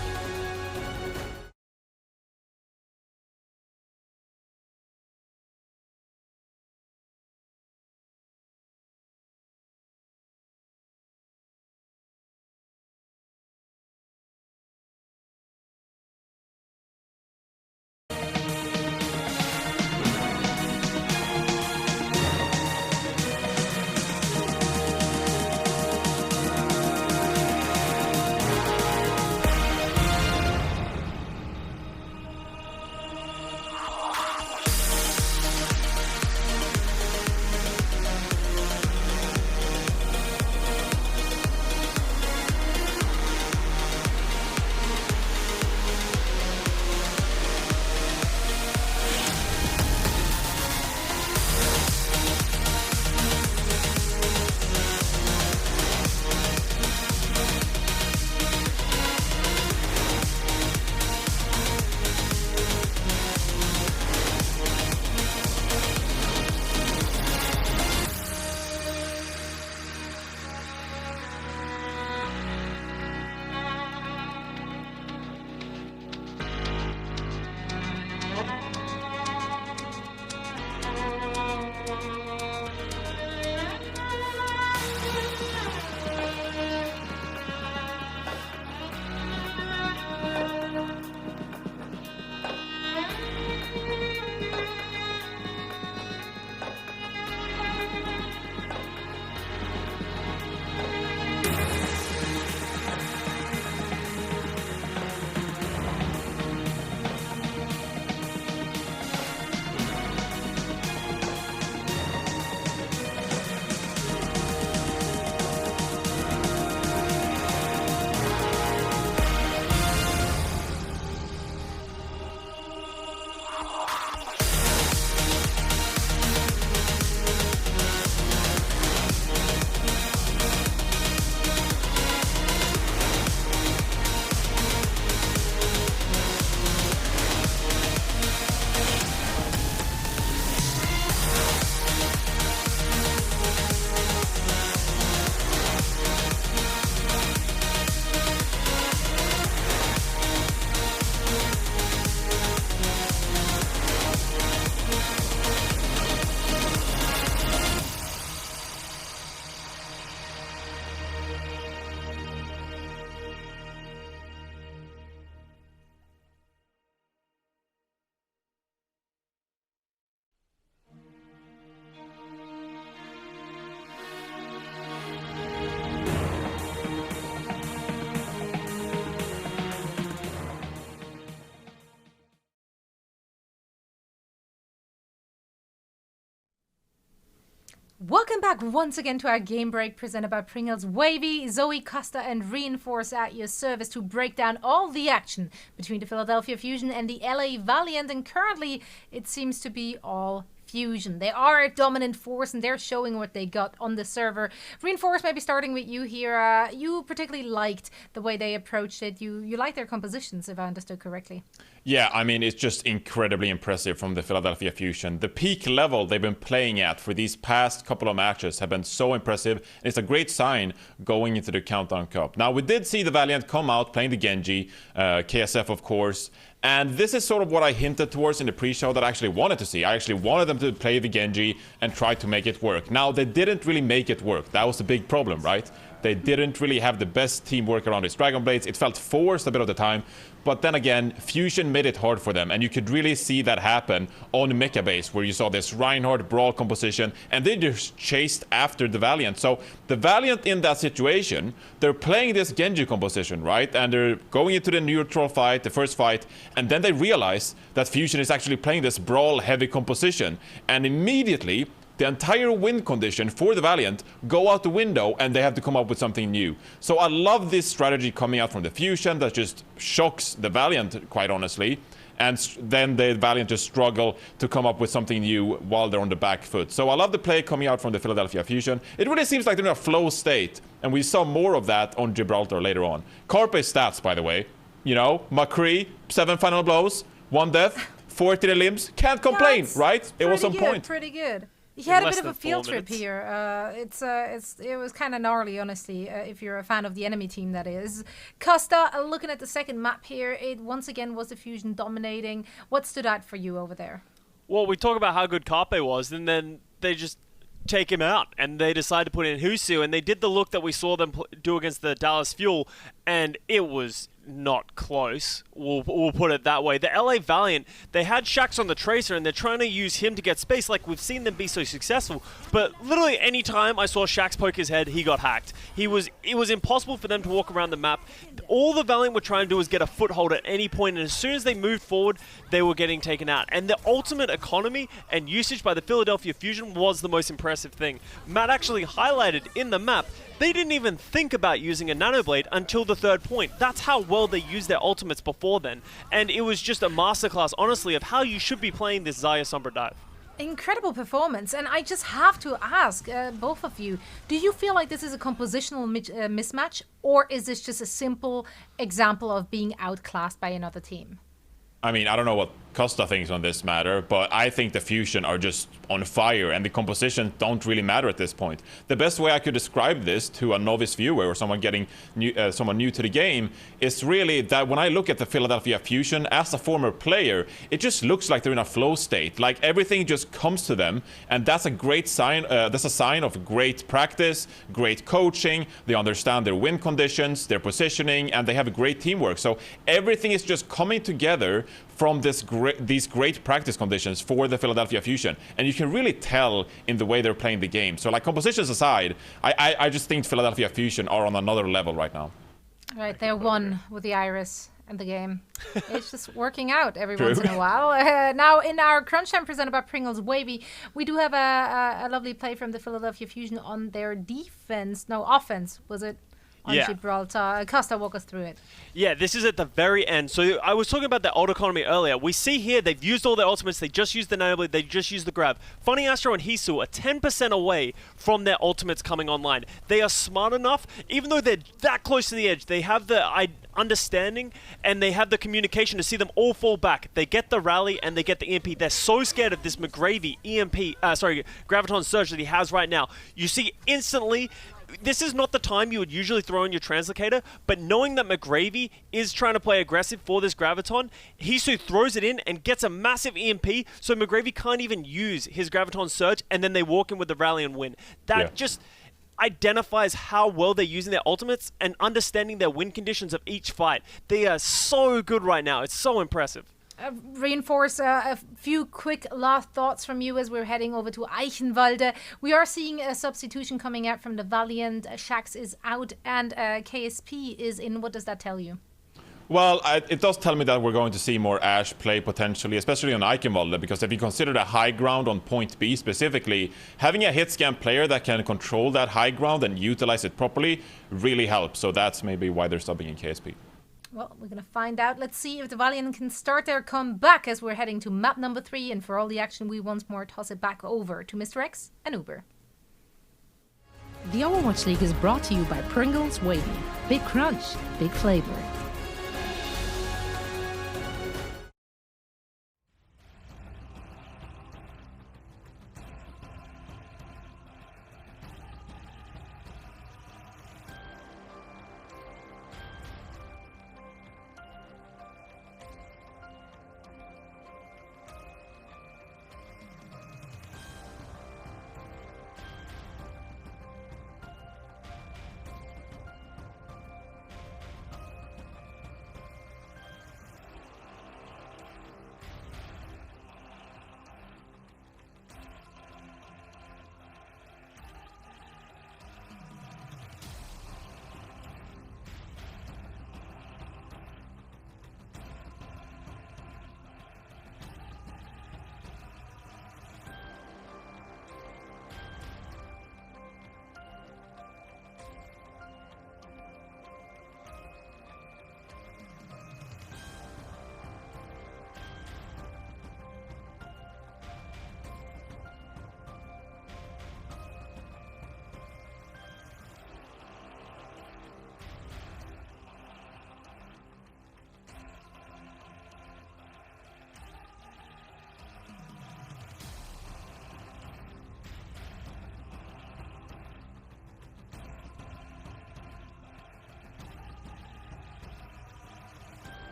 Welcome back once again to our game break presented by Pringles. Wavy, Zoe, Costa, and Reinforce at your service to break down all the action between the Philadelphia Fusion and the LA Valiant. And currently, it seems to be all Fusion. They are a dominant force and they're showing what they got on the server. Reinforce, maybe starting with you here. You particularly liked the way they approached it. You like their compositions, if I understood correctly. Yeah, I mean, it's just incredibly impressive from the Philadelphia Fusion. The peak level they've been playing at for these past couple of matches have been so impressive. And it's a great sign going into the Countdown Cup. Now, we did see the Valiant come out playing the Genji, KSF, of course. And this is sort of what I hinted towards in the pre-show that I actually wanted to see. I actually wanted them to play the Genji and try to make it work. Now, they didn't really make it work. That was the big problem, right? They didn't really have the best teamwork around these Dragon Blades. It felt forced a bit of the time. But then again, Fusion made it hard for them. And you could really see that happen on Mecha Base, where you saw this Reinhardt Brawl composition. And they just chased after the Valiant. So the Valiant in that situation, they're playing this Genji composition, right? And they're going into the neutral fight, the first fight. And then they realize that Fusion is actually playing this Brawl-heavy composition. And immediately, the entire win condition for the Valiant go out the window and they have to come up with something new. So I love this strategy coming out from the Fusion that just shocks the Valiant, quite honestly. And then the Valiant just struggle to come up with something new while they're on the back foot. So I love the play coming out from the Philadelphia Fusion. It really seems like they're in a flow state. And we saw more of that on Gibraltar later on. Carpe's stats, by the way. You know, McCree, 7 final blows, 1 death, 40 the limbs. Can't complain, right? It was on point. Pretty good. He had a bit of a field trip here. It was kind of gnarly, honestly, if you're a fan of the enemy team, that is. Costa, looking at the second map here, it once again was the Fusion dominating. What stood out for you over there? Well, we talk about how good Carpe was, and then they just take him out, and they decide to put in Husu, and they did the look that we saw them do against the Dallas Fuel, and it was not close. We'll put it that way. The LA Valiant, they had Shax on the Tracer and they're trying to use him to get space, like we've seen them be so successful. But literally any time I saw Shax poke his head, he got hacked. It was impossible for them to walk around the map. All the Valiant were trying to do was get a foothold at any point, and as soon as they moved forward, they were getting taken out. And the ultimate economy and usage by the Philadelphia Fusion was the most impressive thing. Matt actually highlighted in the map, they didn't even think about using a Nanoblade until the third point. That's how well they used their ultimates before then. And it was just a masterclass, honestly, of how you should be playing this Xayah Sombra dive. Incredible performance. And I just have to ask both of you, do you feel like this is a compositional mismatch, or is this just a simple example of being outclassed by another team? I mean, I don't know what Costa thinks on this matter, but I think the Fusion are just on fire and the compositions don't really matter at this point. The best way I could describe this to a novice viewer or someone getting someone new to the game is really that when I look at the Philadelphia Fusion as a former player, it just looks like they're in a flow state. Like everything just comes to them, and that's a great sign. That's a sign of great practice, great coaching. They understand their win conditions, their positioning, and they have a great teamwork. So everything is just coming together from these great practice conditions for the Philadelphia Fusion. And you can really tell in the way they're playing the game. So like compositions aside, I just think Philadelphia Fusion are on another level right now. Right, they're one with the Iris and the game. It's just working out every once in a while. Now in our Crunch Time presented by Pringles Wavy, we do have a lovely play from the Philadelphia Fusion on their offense, was it? On Gibraltar. Costa, walk us through it. Yeah, this is at the very end. So I was talking about the ult economy earlier. We see here they've used all their ultimates. They just used the Nanoblade. They just used the grab. Funny Astro and Hisu are 10% away from their ultimates coming online. They are smart enough, even though they're that close to the edge, they have the understanding and they have the communication to see them all fall back. They get the rally and they get the EMP. They're so scared of this McGravy Graviton Surge that he has right now. You see instantly, this is not the time you would usually throw in your Translocator, but knowing that McGravy is trying to play aggressive for this Graviton, Hisu throws it in and gets a massive EMP, so McGravy can't even use his Graviton Surge, and then they walk in with the rally and win. That just identifies how well they're using their ultimates and understanding their win conditions of each fight. They are so good right now. It's so impressive. Reinforce a few quick last thoughts from you as we're heading over to Eichenwalde. We are seeing a substitution coming out from the Valiant. Shax is out and KSP is in. What does that tell you? Well, it does tell me that we're going to see more Ashe play potentially, especially on Eichenwalde, because if you consider the high ground on point B specifically, having a hit scan player that can control that high ground and utilize it properly really helps. So that's maybe why they're subbing in KSP. Well, we're going to find out. Let's see if the Valiant can start their comeback as we're heading to map number 3. And for all the action, we once more toss it back over to Mr. X and Uber. The Overwatch League is brought to you by Pringles Wavy. Big crunch, big flavor.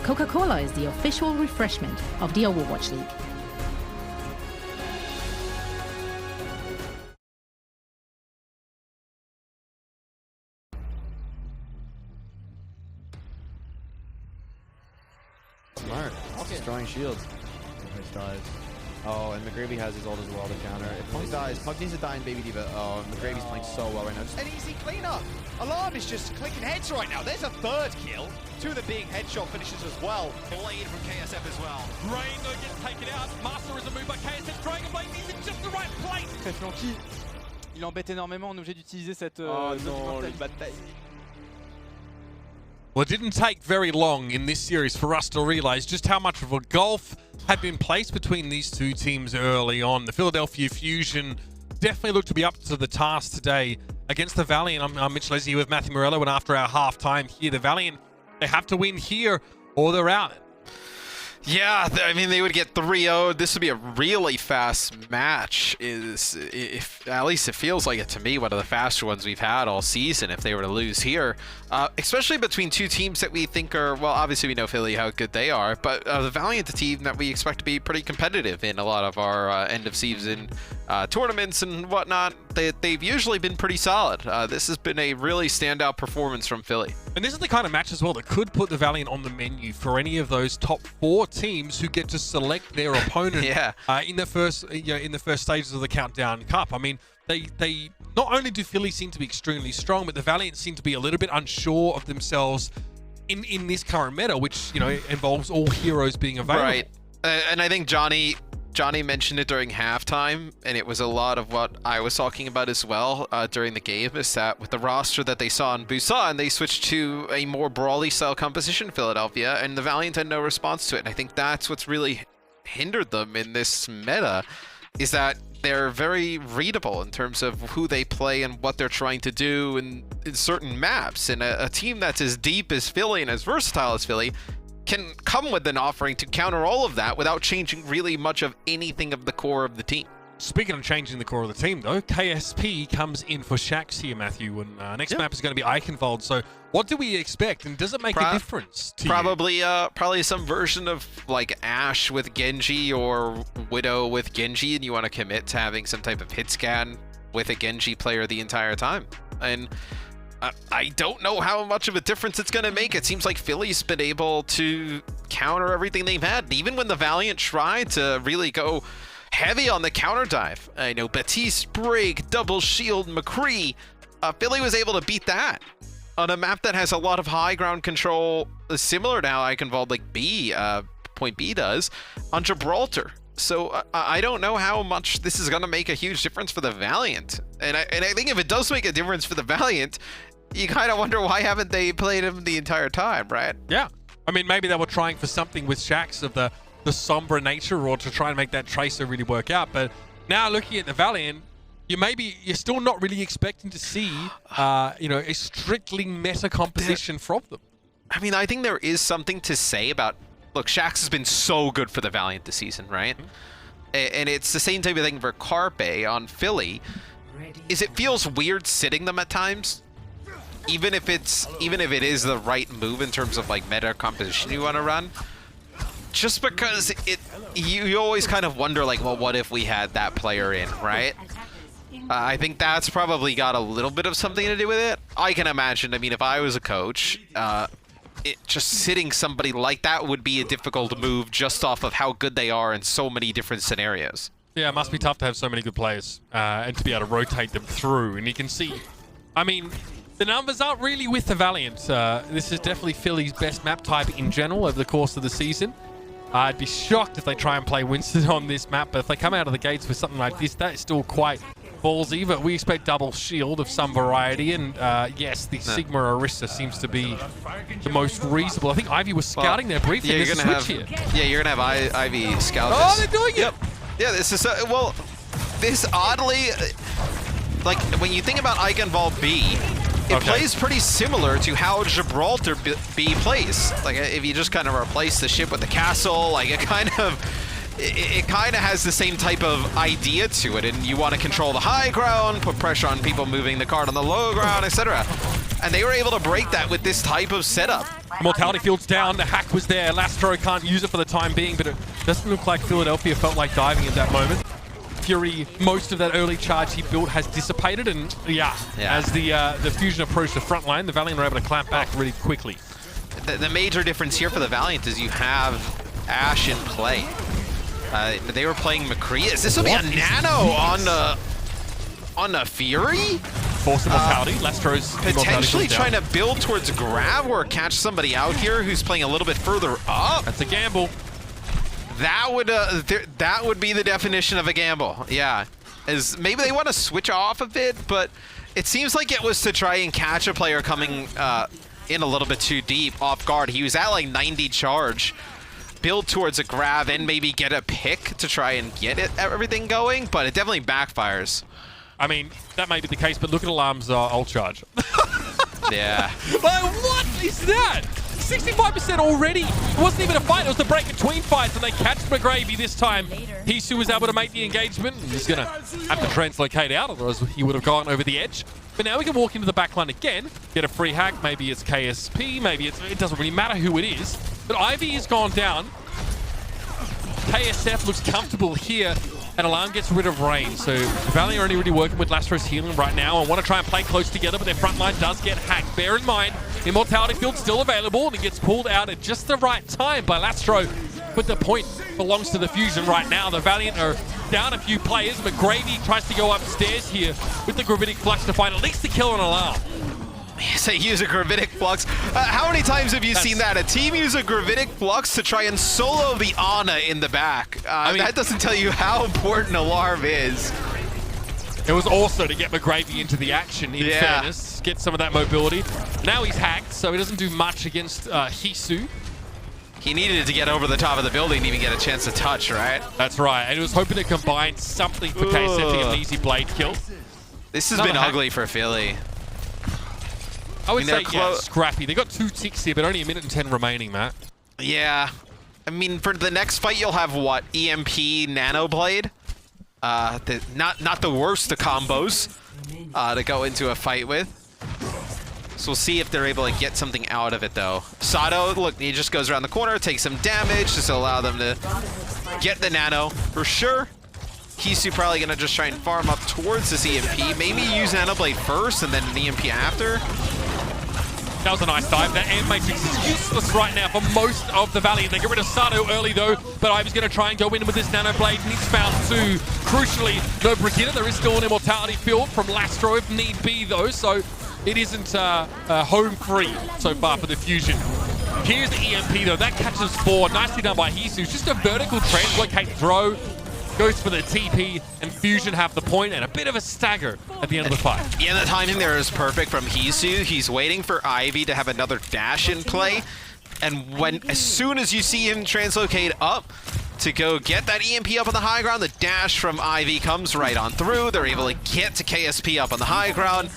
Coca-Cola is the official refreshment of the Overwatch League. Smart. Destroying shields. Nice dives. Oh, and McGravy has his ult as well to counter. If Pug dies, Pug needs to die in Baby Diva. Oh, McGravy's playing so well right now. Just An easy cleanup. Alarm is just clicking heads right now. There's a third kill. Two of the big headshot finishes as well. Blade from KSF as well. Drago gets taken out. Master is a move by KSF. Dragon Blade is in just the right place. Très flanky. Il embête énormément. On est obligé d'utiliser cette. oh non, le bataille. Well, it didn't take very long in this series for us to realize just how much of a gulf had been placed between these two teams early on. The Philadelphia Fusion definitely looked to be up to the task today against the Valiant. I'm Mitch Leslie with Matthew Morello, and after our half-time here, the Valiant, they have to win here or they're out. Yeah, I mean, they would get 3-0. This would be a really fast match. If at least it feels like it to me, one of the faster ones we've had all season if they were to lose here. Especially between two teams that we think are, well, obviously we know Philly, how good they are, but the Valiant, a team that we expect to be pretty competitive in a lot of our end-of-season tournaments and whatnot. They've usually been pretty solid. This has been a really standout performance from Philly. And this is the kind of match as well that could put the Valiant on the menu for any of those top 4 teams who get to select their opponent in the first stages of the Countdown Cup. I mean, they not only do Philly seem to be extremely strong, but the Valiant seem to be a little bit unsure of themselves in this current meta, which involves all heroes being available. Right, and I think Johnny mentioned it during halftime, and it was a lot of what I was talking about as well during the game, is that with the roster that they saw in Busan, they switched to a more brawly style composition in Philadelphia, and the Valiant had no response to it. And I think that's what's really hindered them in this meta, is that they're very readable in terms of who they play and what they're trying to do in certain maps. And a team that's as deep as Philly and as versatile as Philly can come with an offering to counter all of that without changing really much of anything of the core of the team. Speaking of changing the core of the team, though, KSP comes in for Shax here, Matthew, and next map is going to be Eichenwalde. So what do we expect, and does it make a difference to you? Probably some version of like Ashe with Genji or Widow with Genji, and you want to commit to having some type of hit scan with a Genji player the entire time. And I don't know how much of a difference it's going to make. It seems like Philly's been able to counter everything they've had. Even when the Valiant tried to really go heavy on the counter dive, I know Batiste, Brig, Double Shield, McCree, Philly was able to beat that on a map that has a lot of high ground control, similar to how Eichenwalde like Point B does on Gibraltar. So I don't know how much this is going to make a huge difference for the Valiant. And I think if it does make a difference for the Valiant, you kind of wonder why haven't they played him the entire time, right? Yeah. I mean, maybe they were trying for something with Shax of the somber nature, or to try and make that Tracer really work out. But now looking at the Valiant, you're still not really expecting to see, a strictly meta composition from them. I mean, I think there is something to say about, look, Shax has been so good for the Valiant this season, right? And it's the same type of thing for Carpe on Philly. Is it feels weird sitting them at times, even if it is the right move in terms of like meta composition you want to run. Just because you always kind of wonder, like, well, what if we had that player in, right? I think that's probably got a little bit of something to do with it. I can imagine, I mean, if I was a coach, just sitting somebody like that would be a difficult move just off of how good they are in so many different scenarios. Yeah, it must be tough to have so many good players and to be able to rotate them through. And you can see, I mean, the numbers aren't really with the Valiant. This is definitely Philly's best map type in general over the course of the season. I'd be shocked if they try and play Winston on this map, but if they come out of the gates with something like this, that is still quite ballsy. But we expect double shield of some variety, and yes, the Sigma Arista seems to be the most reasonable. I think Ivy was scouting there briefly. Yeah, you're gonna have you're gonna have Ivy scout. Oh, they're doing it. Yep. Yeah, this is well, this oddly, like when you think about Eichenwalde B. It plays pretty similar to how Gibraltar B plays. Like if you just kind of replace the ship with the castle, like it kind of has the same type of idea to it, and you want to control the high ground, put pressure on people moving the card on the low ground, etc. And they were able to break that with this type of setup. Mortality field's down, the hack was there, Lastro can't use it for the time being, but it doesn't look like Philadelphia felt like diving at that moment. Fury, most of that early charge he built has dissipated, and as the Fusion approached the front line, the Valiant were able to clamp back really quickly. The major difference here for the Valiant is you have Ashe in play. They were playing McCree. Is this will be a nano on the Fury? Force of mortality. Lastro's potentially trying to build towards grab or catch somebody out here who's playing a little bit further up. That's a gamble. That would be the definition of a gamble. Yeah, as maybe they want to switch off of it, but it seems like it was to try and catch a player coming in a little bit too deep off guard. He was at like 90 charge, build towards a grab, and maybe get a pick to try and get everything going, but it definitely backfires. I mean, that may be the case, but look at Alarm's ult charge. Yeah. Like, what is that? 65% already. It wasn't even a fight. It was the break between fights, and they catch McGravy this time. Hisu was able to make the engagement. He's going to have to translocate out, otherwise he would have gone over the edge. But now we can walk into the backline again, get a free hack. Maybe it's KSP, maybe it doesn't really matter who it is. But Ivy has gone down. KSF looks comfortable here, and Alarm gets rid of Rain. So Valiant are only really working with Lastro's healing right now and want to try and play close together, but their front line does get hacked. Bear in mind, Immortality Field still available, and it gets pulled out at just the right time by Lastro. But the point belongs to the Fusion right now. The Valiant are down a few players. McGravy tries to go upstairs here with the Gravitic Flux to find at least the kill on Alarm. Say use a Gravitic Flux. How many times have you seen that? A team use a Gravitic Flux to try and solo the Ana in the back. I mean, that doesn't tell you how important Alarm is. It was also to get McGravy into the action, in fairness. Get some of that mobility. Now he's hacked, so he doesn't do much against Hisu. He needed to get over the top of the building to even get a chance to touch, right? That's right, and he was hoping to combine something for KSF to get an easy blade kill. This has been ugly for Philly. I would say, yeah, scrappy. They got 2 ticks here, but only 1 minute and 10 remaining, Matt. Yeah. I mean, for the next fight, you'll have, what, EMP Nano Blade? Not the worst of combos to go into a fight with. So we'll see if they're able to get something out of it, though. Sato, look, he just goes around the corner, takes some damage, just to allow them to get the Nano. For sure, Hisu probably going to just try and farm up towards this EMP. Maybe use Nano Blade first and then an EMP after. That was a nice dive. That air matrix is useless right now for most of the Valiant. They get rid of Sato early, though, but Ivy's going to try and go in with this Nano Blade. He's found 2. Crucially, no Brigitte. There is still an Immortality Field from Lastro if need be, though, so it isn't home free so far for the Fusion. Here's the EMP, though. That catches 4. Nicely done by Hisu. Just a vertical translocate throw. Goes for the TP, and Fusion have the point, and a bit of a stagger at the end of the fight. Yeah, the timing there is perfect from Hisu. He's waiting for Ivy to have another dash in play, and as soon as you see him translocate up to go get that EMP up on the high ground, the dash from Ivy comes right on through. They're able to get to KSP up on the high ground,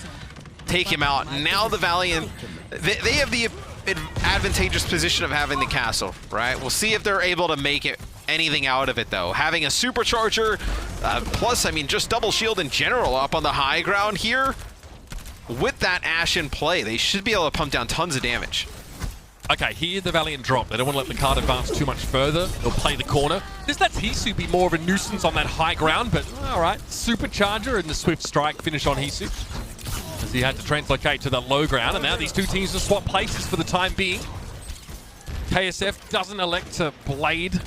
take him out. Now the Valiant, they have the advantageous position of having the castle, right? We'll see if they're able to make it anything out of it, though. Having a supercharger, plus, I mean, just double shield in general up on the high ground here, with that Ash in play, they should be able to pump down tons of damage. Okay, here the Valiant drop. They don't want to let the card advance too much further. They'll play the corner. This lets Hisu be more of a nuisance on that high ground, but all right. Supercharger and the Swift Strike finish on Hisu, as he had to translocate to that low ground, and now these two teams will swap places for the time being. KSF doesn't elect to blade.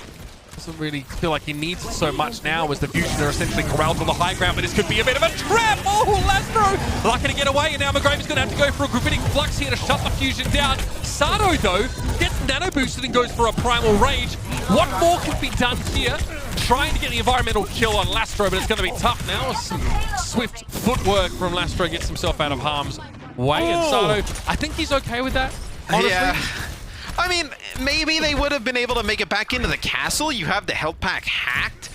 Doesn't really feel like he needs it so much now, as the Fusion are essentially corralled on the high ground, but this could be a bit of a trap. Oh, Lastro lucky to get away, and now McGravy's going to have to go for a Gravitic Flux here to shut the Fusion down. Sato, though, gets nano boosted and goes for a Primal Rage. What more can be done here? Trying to get the environmental kill on Lastro, but it's going to be tough now. Some swift footwork from Lastro gets himself out of harm's way, and Sato, I think he's okay with that, honestly. Yeah. I mean, maybe they would have been able to make it back into the castle. You have the health pack hacked,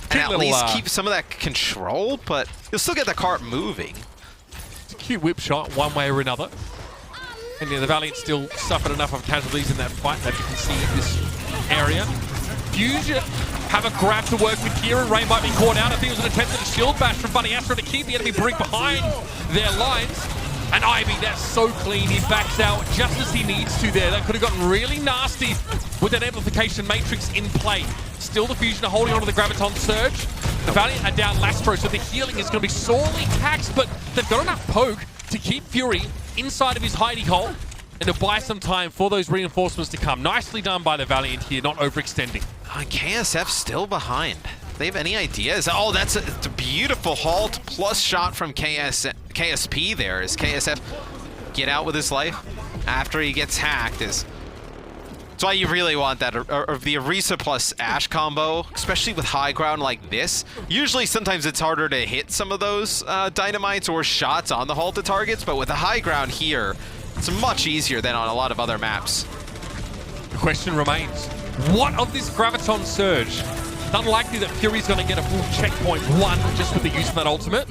and at least keep some of that control, but you'll still get the cart moving. It's a cute whip shot one way or another. And yeah, the Valiant still suffered enough of casualties in that fight that you can see in this area. Fusion have a grab to work with here, and Ray might be caught out. I think it was an attempt at a shield bash from Bunny Astro to keep the enemy brig behind their lines. And Ivy, that's so clean. He backs out just as he needs to there. That could have gotten really nasty with that amplification matrix in play. Still, the Fusion are holding on to the Graviton Surge. The Valiant are down Lastro, so the healing is going to be sorely taxed, but they've got enough poke to keep Fury inside of his hidey hole and to buy some time for those reinforcements to come. Nicely done by the Valiant here, not overextending. KSF still behind. They have any ideas? Oh, that's a beautiful halt plus shot from KSP there. As KSF get out with his life after he gets hacked. That's why you really want that, or the Orisa plus Ash combo, especially with high ground like this. Usually, sometimes it's harder to hit some of those dynamites or shots on the halted targets, but with the high ground here, it's much easier than on a lot of other maps. The question remains, what of this Graviton Surge? It's unlikely that Fury's going to get a full checkpoint one just with the use of that ultimate.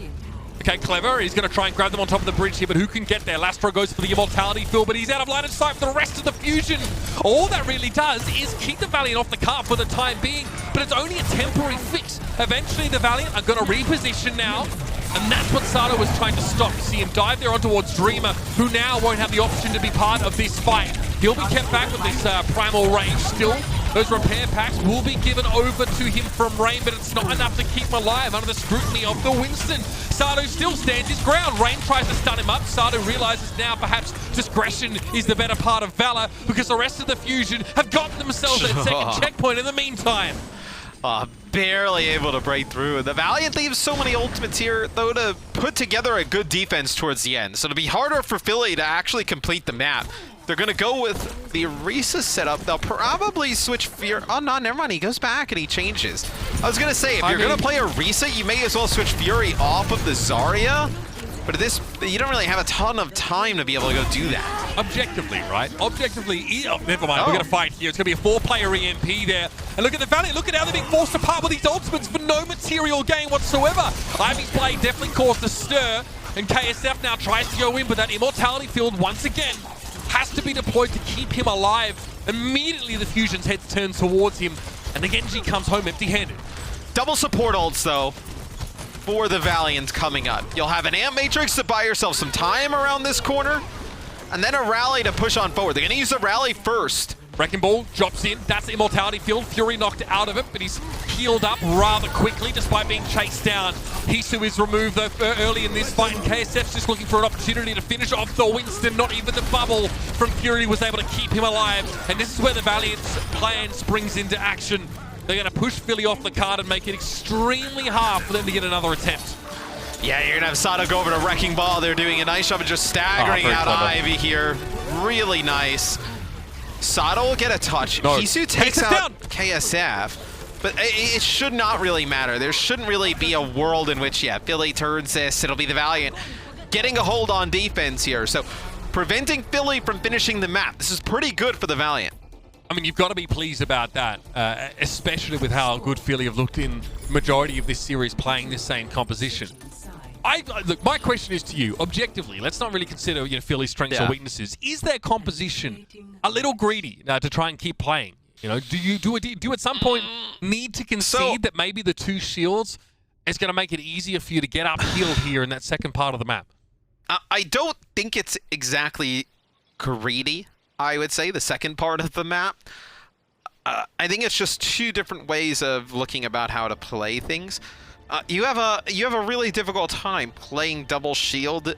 Okay, Clever, he's going to try and grab them on top of the bridge here, but who can get there? Lastro goes for the immortality field, but he's out of line of sight for the rest of the fusion. All that really does is keep the Valiant off the cart for the time being, but it's only a temporary fix. Eventually, the Valiant are going to reposition now, and that's what Sato was trying to stop. You see him dive there on towards Dreamer, who now won't have the option to be part of this fight. He'll be kept back with this primal range still. Those repair packs will be given over to him from Rain, but it's not enough to keep him alive under the scrutiny of the Winston. Sato still stands his ground. Rain tries to stun him up. Sato realizes now perhaps discretion is the better part of valor, because the rest of the fusion have gotten themselves that second checkpoint in the meantime. Barely able to break through. And the Valiant leaves so many ultimates here, though, to put together a good defense towards the end. So it'll be harder for Philly to actually complete the map. They're going to go with the Orisa setup. They'll probably switch Fury. Oh, no, never mind. He goes back and he changes. I was going to say, if you're going to play Orisa, you may as well switch Fury off of the Zarya. But this, you don't really have a ton of time to be able to go do that. Objectively, right? Objectively, never mind. We're going to fight here. It's going to be a 4-player EMP there. And look at the Valiant. Look at how they're being forced apart with these ultimates for no material gain whatsoever. Ivy's play definitely caused a stir. And KSF now tries to go in, but that immortality field once again has to be deployed to keep him alive. Immediately the Fusion's head turns towards him, and the Genji comes home empty-handed. Double support ults, though, for the Valiant coming up. You'll have an Amp Matrix to buy yourself some time around this corner, and then a rally to push on forward. They're going to use a rally first. Wrecking Ball drops in. That's the immortality field. Fury knocked out of it, but he's healed up rather quickly despite being chased down. Hisu is removed though early in this fight, and KSF's just looking for an opportunity to finish off the Winston. Not even the bubble from Fury was able to keep him alive, and this is where the Valiant's plan springs into action. They're going to push Philly off the card and make it extremely hard for them to get another attempt. Yeah, you're going to have Sato go over to Wrecking Ball. They're doing a nice job of just staggering out clever. Ivy here. Really nice. Sato will get a touch. No. Hisu takes out KSF, but it should not really matter. There shouldn't really be a world in which, yeah, Philly turns this. It'll be the Valiant getting a hold on defense here. So preventing Philly from finishing the map. This is pretty good for the Valiant. I mean, you've got to be pleased about that, especially with how good Philly have looked in majority of this series playing this same composition. Look, my question is to you, objectively, let's not really consider Philly's strengths or weaknesses. Is their composition a little greedy to try and keep playing? Do you at some point need to concede that maybe the 2 shields is going to make it easier for you to get uphill here in that second part of the map? I don't think it's exactly greedy, I would say, the second part of the map. I think it's just 2 different ways of looking about how to play things. You have a really difficult time playing double shield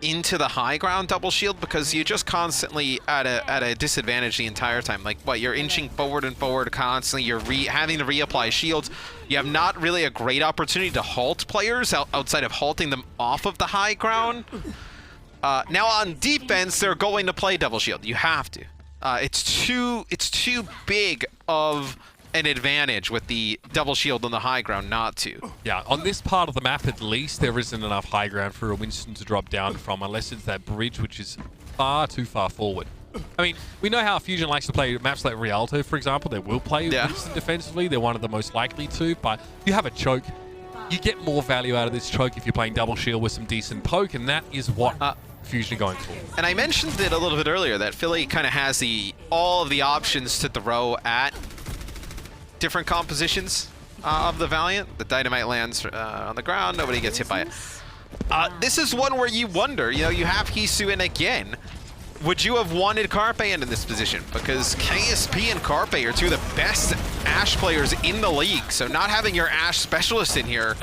into the high ground double shield because you're just constantly at a disadvantage the entire time. Like, what, you're inching forward and forward constantly. You're having to reapply shields. You have not really a great opportunity to halt players outside of halting them off of the high ground. Now on defense, they're going to play double shield. You have to. It's too big of an advantage with the double shield on the high ground not to. Yeah, on this part of the map at least, there isn't enough high ground for a Winston to drop down from unless it's that bridge, which is far too far forward. I mean, we know how Fusion likes to play maps like Rialto, for example. They will play Winston defensively. They're one of the most likely to, but you have a choke. You get more value out of this choke if you're playing double shield with some decent poke, and that is what Fusion are going for. And I mentioned it a little bit earlier that Philly kind of has all of the options to throw at different compositions of the Valiant. The Dynamite lands on the ground, nobody gets hit by it. This is one where you wonder, you have Hisu in again. Would you have wanted Carpe in this position? Because KSP and Carpe are 2 of the best Ashe players in the league, so not having your Ashe specialist in here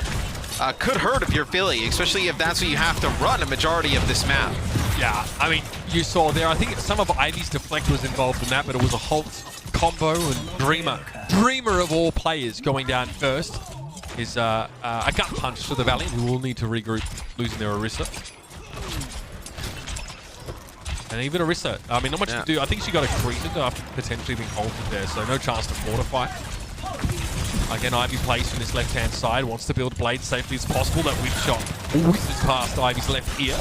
could hurt if you're Philly, especially if that's what you have to run a majority of this map. Yeah, I mean, you saw there, I think some of Ivy's deflect was involved in that, but it was a halt combo, and Dreamer of all players going down first is a gut punch to the Valiant, who will need to regroup, losing their Orisa. And even Orisa, I mean, not much to do. I think she got a created after potentially being halted there, so no chance to fortify. Again, Ivy plays from this left-hand side, wants to build blade safely as possible. That whip shot whizzes past Ivy's left ear.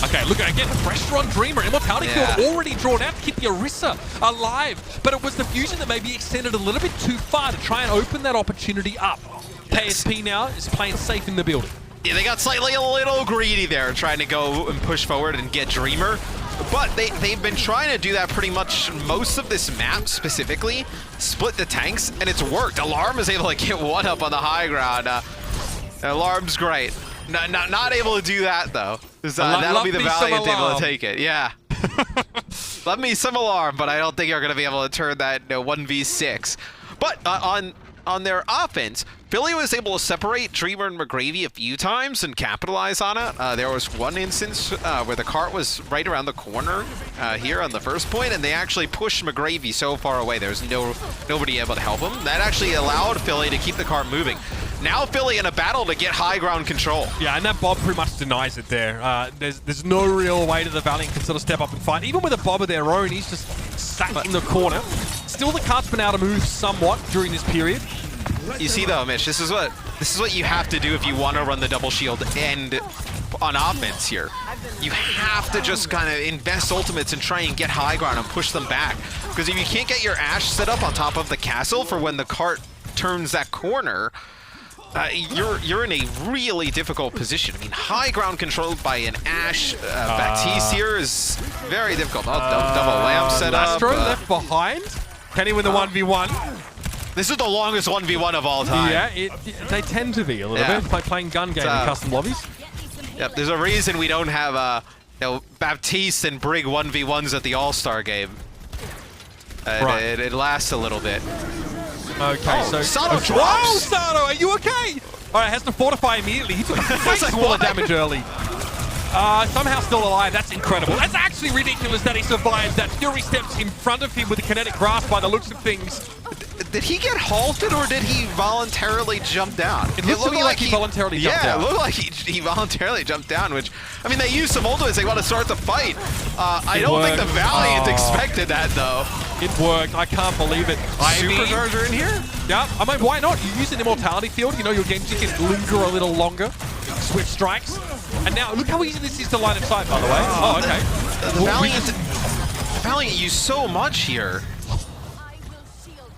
Okay, look again, pressure on Dreamer. Immortality field already drawn out to keep the Orisa alive, but it was the Fusion that maybe extended a little bit too far to try and open that opportunity up. this. KSP now is playing safe in the building. Yeah, they got slightly a little greedy there, trying to go and push forward and get Dreamer. But they've been trying to do that pretty much most of this map specifically, split the tanks, and it's worked. Alarm is able to get one up on the high ground. Alarm's great. Not able to do that, though. That'll be the Valiant able to take it. Yeah. Love me some Alarm, but I don't think you're going to be able to turn that 1v6. But on their offense, Philly was able to separate Dreamer and McGravy a few times and capitalize on it. There was one instance where the cart was right around the corner here on the first point, and they actually pushed McGravy so far away. There was nobody able to help him. That actually allowed Philly to keep the cart moving. Now Philly in a battle to get high ground control. Yeah, and that Bob pretty much denies it there. There's no real way that the Valiant can sort of step up and fight. Even with a Bob of their own, he's just sat in the corner. Still, the cart's been able to move somewhat during this period. You see though, Mitch, this is what you have to do if you want to run the double shield and on offense here. You have to just kind of invest ultimates and try and get high ground and push them back. Because if you can't get your Ashe set up on top of the castle for when the cart turns that corner, you're in a really difficult position. I mean, high ground controlled by an Ashe Baptiste here is very difficult. Oh, double lamp set up. Lastro left behind. Can he win the 1v1? This is the longest 1v1 of all time. Yeah, they tend to be a little bit, by playing gun game in custom lobbies. Yep, there's a reason we don't have Baptiste and Brig 1v1s at the All-Star game. Right. It lasts a little bit. Okay, so... Sato drops! Whoa, Sato, are you okay? Alright, has to fortify immediately. He took a face full of damage early. Somehow still alive. That's incredible. That's actually ridiculous that he survived that. Fury steps in front of him with a kinetic grasp by the looks of things. Did he get halted or did he voluntarily jump down? It looked to me like he voluntarily jumped down. Yeah, it looked like he voluntarily jumped down, which, I mean, they used some ultimates. They want to start the fight. I don't think the Valiant expected that, though. It worked. I can't believe it. Supercharger in here? Yeah, I mean, why not? You use an immortality field. You know, your Genji can linger a little longer. Swift strikes. And now, look how easy this is to line of sight, by the way. Oh, okay. The Valiant used so much here.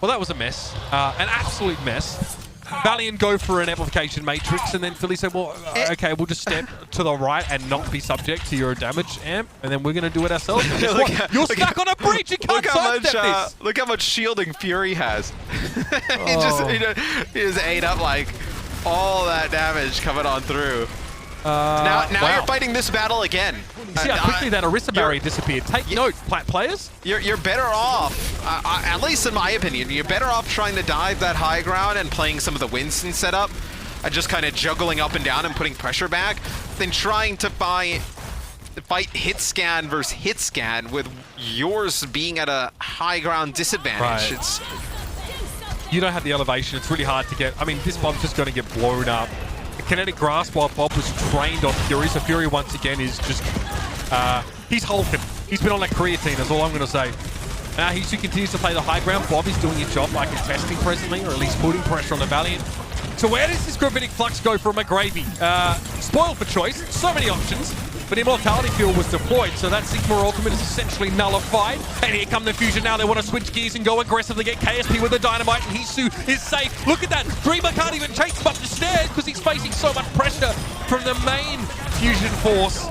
Well, that was a mess. An absolute mess. Valiant go for an amplification matrix, and then Philly said, well, okay, we'll just step to the right and not be subject to your damage amp, and then we're going to do it ourselves. You're stuck on a breach. You can't sidestep this. Look how much shielding Fury has. he just ate up, like, all that damage coming on through. Now you're fighting this battle again. You see how quickly that Orisa barrier disappeared. Take note, players. You're better off, at least in my opinion, you're better off trying to dive that high ground and playing some of the Winston setup and just kind of juggling up and down and putting pressure back than trying to fight hit scan versus hit scan with yours being at a high ground disadvantage. Right. You don't have the elevation. It's really hard to get. I mean, this Bob's just going to get blown up. Kinetic grasp while Bob was trained on Fury, so Fury once again is just he's hulking. He's been on that creatine, that's all I'm going to say. Now he continues to play the high ground. Bob is doing his job by contesting presently, or at least putting pressure on the Valiant. So where does this Gravitic Flux go for McGravy? Spoiled for choice, so many options, but Immortality Field was deployed, so that Sigma ultimate is essentially nullified. And here come the Fusion now. They want to switch gears and go aggressively, get KSP with the Dynamite, and Hisu is safe. Look at that. Dreamer can't even chase him up the stairs because he's facing so much pressure from the main Fusion force.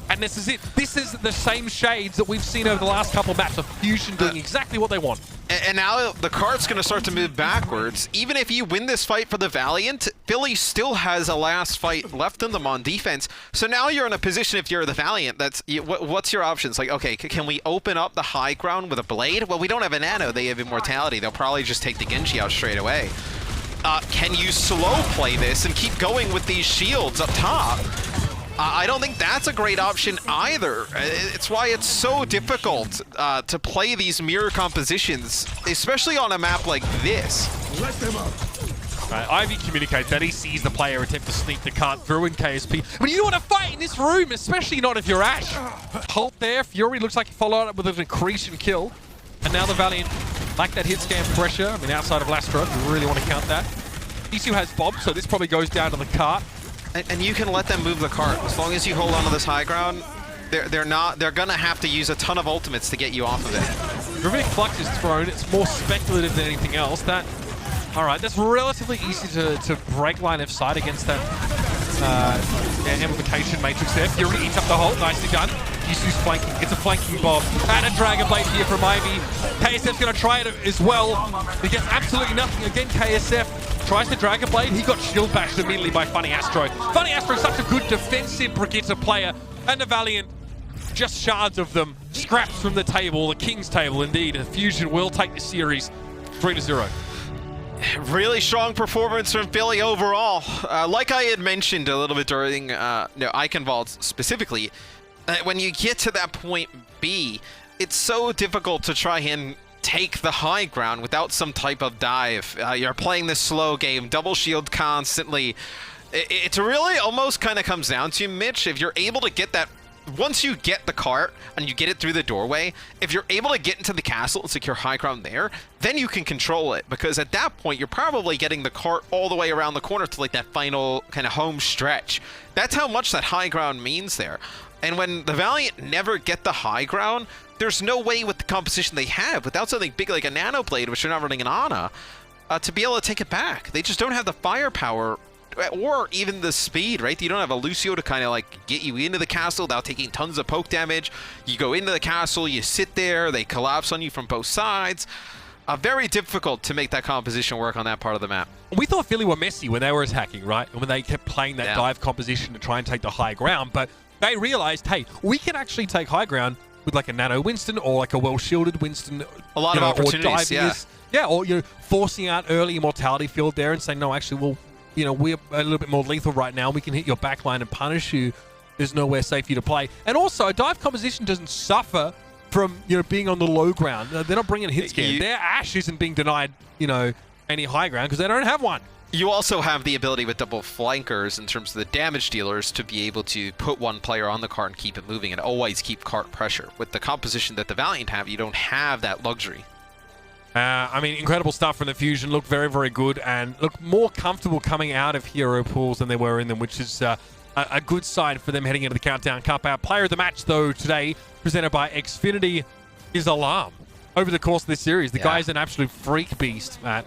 And this is it. This is the same shades that we've seen over the last couple of maps of Fusion doing exactly what they want. And now the cart's going to start to move backwards. Even if you win this fight for the Valiant, Philly still has a last fight left in them on defense. So now you're in a position, if you're the Valiant, what's your options? Like, okay, can we open up the high ground with a Blade? Well, we don't have a Nano. They have Immortality. They'll probably just take the Genji out straight away. Can you slow play this and keep going with these shields up top? I don't think that's a great option either. It's why it's so difficult to play these mirror compositions, especially on a map like this. Ivy communicates that he sees the player attempt to sneak the cart through in KSP. But you don't want to fight in this room, especially not if you're Ashe. Halt there. Fury looks like he followed up with an accretion kill. And now the Valiant like that hit scan pressure. I mean, outside of Lastro, if you really want to count that. Isu has Bob, so this probably goes down to the cart. And you can let them move the cart. As long as you hold on to this high ground, they're gonna have to use a ton of ultimates to get you off of it. Gravitic Flux is thrown. It's more speculative than anything else. That All right, that's relatively easy to break line of sight against that amplification matrix there. Fury eats up the hole, nicely done. Yisu's flanking, it's a flanking bomb. And a Dragon Blade here from Ivy. KSF's going to try it as well. He gets absolutely nothing. Again, KSF tries the Dragon Blade. He got shield bashed immediately by Funny Astro. Funny Astro is such a good defensive Brigitte player. And the Valiant, just shards of them. Scraps from the table, the King's table indeed. Fusion will take the series 3-0. Really strong performance from Philly overall. Like I had mentioned a little bit during Eichenwalde specifically, when you get to that point B, it's so difficult to try and take the high ground without some type of dive. You're playing this slow game, double shield constantly. It really almost kind of comes down to, Mitch, if you're able to get that. Once you get the cart and you get it through the doorway, if you're able to get into the castle and secure high ground there, then you can control it. Because at that point, you're probably getting the cart all the way around the corner to like that final kind of home stretch. That's how much that high ground means there. And when the Valiant never get the high ground, there's no way with the composition they have, without something big like a Nano Blade, which they're not running an Ana, to be able to take it back. They just don't have the firepower or even the speed, right? You don't have a Lucio to kind of like get you into the castle without taking tons of poke damage. You go into the castle, you sit there, they collapse on you from both sides. Very difficult to make that composition work on that part of the map. We thought Philly were messy when they were attacking, right? When they kept playing that dive composition to try and take the high ground, but they realized, hey, we can actually take high ground with like a Nano Winston or like a well-shielded Winston. A lot of opportunities, or forcing out early Immortality field there and saying, no, actually, we're a little bit more lethal right now. We can hit your backline and punish you. There's nowhere safe for you to play. And also, a dive composition doesn't suffer from being on the low ground. They're not bringing a hit scan. Their Ashe isn't being denied, any high ground because they don't have one. You also have the ability with double flankers in terms of the damage dealers to be able to put one player on the cart and keep it moving and always keep cart pressure. With the composition that the Valiant have, you don't have that luxury. Incredible stuff from the Fusion. Look very, very good and look more comfortable coming out of hero pools than they were in them, which is a good sign for them heading into the Countdown Cup. Our player of the match, though, today, presented by Xfinity, is Alarm. Over the course of this series, the guy's an absolute freak beast, Matt.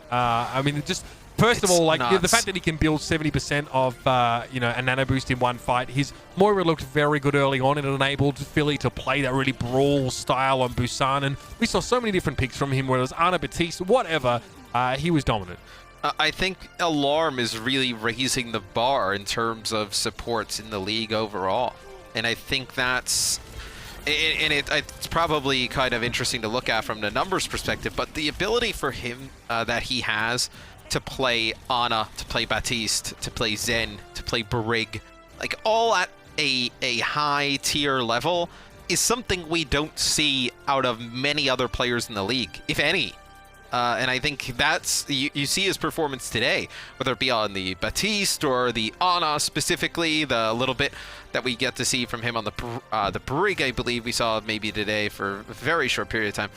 First of all, the fact that he can build 70% of a nano boost in one fight. His Moira looked very good early on and it enabled Philly to play that really brawl style on Busan. And we saw so many different picks from him, whether it was Ana Batiste, whatever. He was dominant. I think Alarm is really raising the bar in terms of supports in the league overall. And I think that's... it's probably kind of interesting to look at from the numbers perspective, but the ability for him that he has to play Ana, to play Batiste, to play Zen, to play Brig, like all at a high tier level is something we don't see out of many other players in the league, if any. And I think that's, you see his performance today, whether it be on the Batiste or the Ana specifically, the little bit that we get to see from him on the Brig, I believe we saw maybe today for a very short period of time.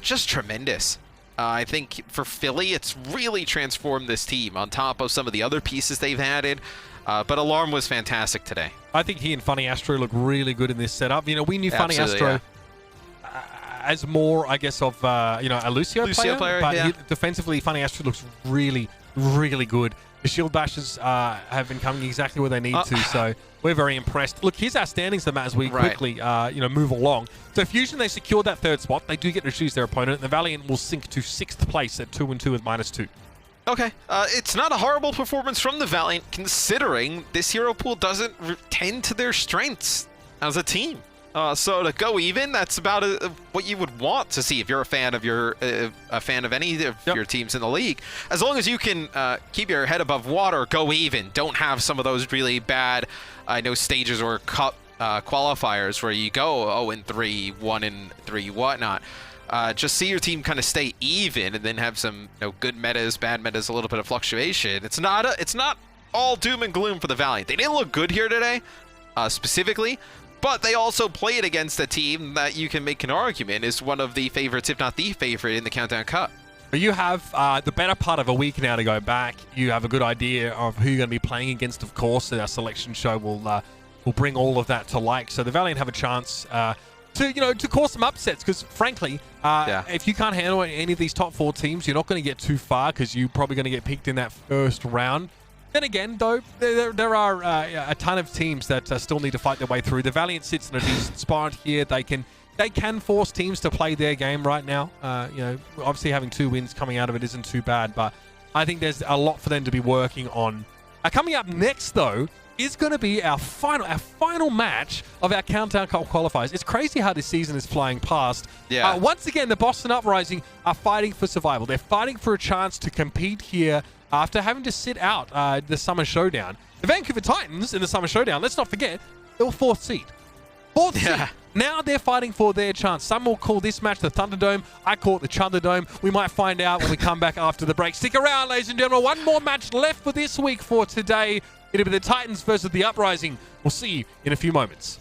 Just tremendous. I think for Philly, it's really transformed this team on top of some of the other pieces they've added. But Alarm was fantastic today. I think he and Funny Astro look really good in this setup. We knew Funny Astro as more, I guess, of a Lucio player, but defensively, Funny Astro looks really, really good. The shield bashes have been coming exactly where they need to, so we're very impressed. Look, here's our standings, Matt, as we quickly move along. So Fusion, they secured that third spot. They do get to choose their opponent, and the Valiant will sink to 6th place at 2-2 with -2. Okay, it's not a horrible performance from the Valiant, considering this hero pool doesn't tend to their strengths as a team. So to go even, that's about what you would want to see if you're a fan of any of your teams in the league. As long as you can keep your head above water, go even. Don't have some of those really bad, stages or cup qualifiers where you go 0-3, 1-3, whatnot. Just see your team kind of stay even, and then have some good metas, bad metas, a little bit of fluctuation. It's not all doom and gloom for the Valiant. They didn't look good here today, specifically. But they also played against a team that you can make an argument is one of the favorites, if not the favorite, in the Countdown Cup. You have the better part of a week now to go back. You have a good idea of who you're going to be playing against, of course. Our selection show will bring all of that to light. So the Valiant have a chance to cause some upsets. Because frankly, if you can't handle any of these top 4 teams, you're not going to get too far because you're probably going to get picked in that first round. Then again, though, there are a ton of teams that still need to fight their way through. The Valiant sits in a decent spot here. They can force teams to play their game right now. Obviously having 2 wins coming out of it isn't too bad, but I think there's a lot for them to be working on. Coming up next, though, is going to be our final match of our Countdown Cup qualifiers. It's crazy how this season is flying past. Yeah. Once again, the Boston Uprising are fighting for survival. They're fighting for a chance to compete here after having to sit out the Summer Showdown. The Vancouver Titans in the Summer Showdown, let's not forget, they were 4th seed. 4th seed. Now they're fighting for their chance. Some will call this match the Thunderdome. I call it the Chunderdome. We might find out when we come back after the break. Stick around, ladies and gentlemen. One more match left for this week for today. It'll be the Titans versus the Uprising. We'll see you in a few moments.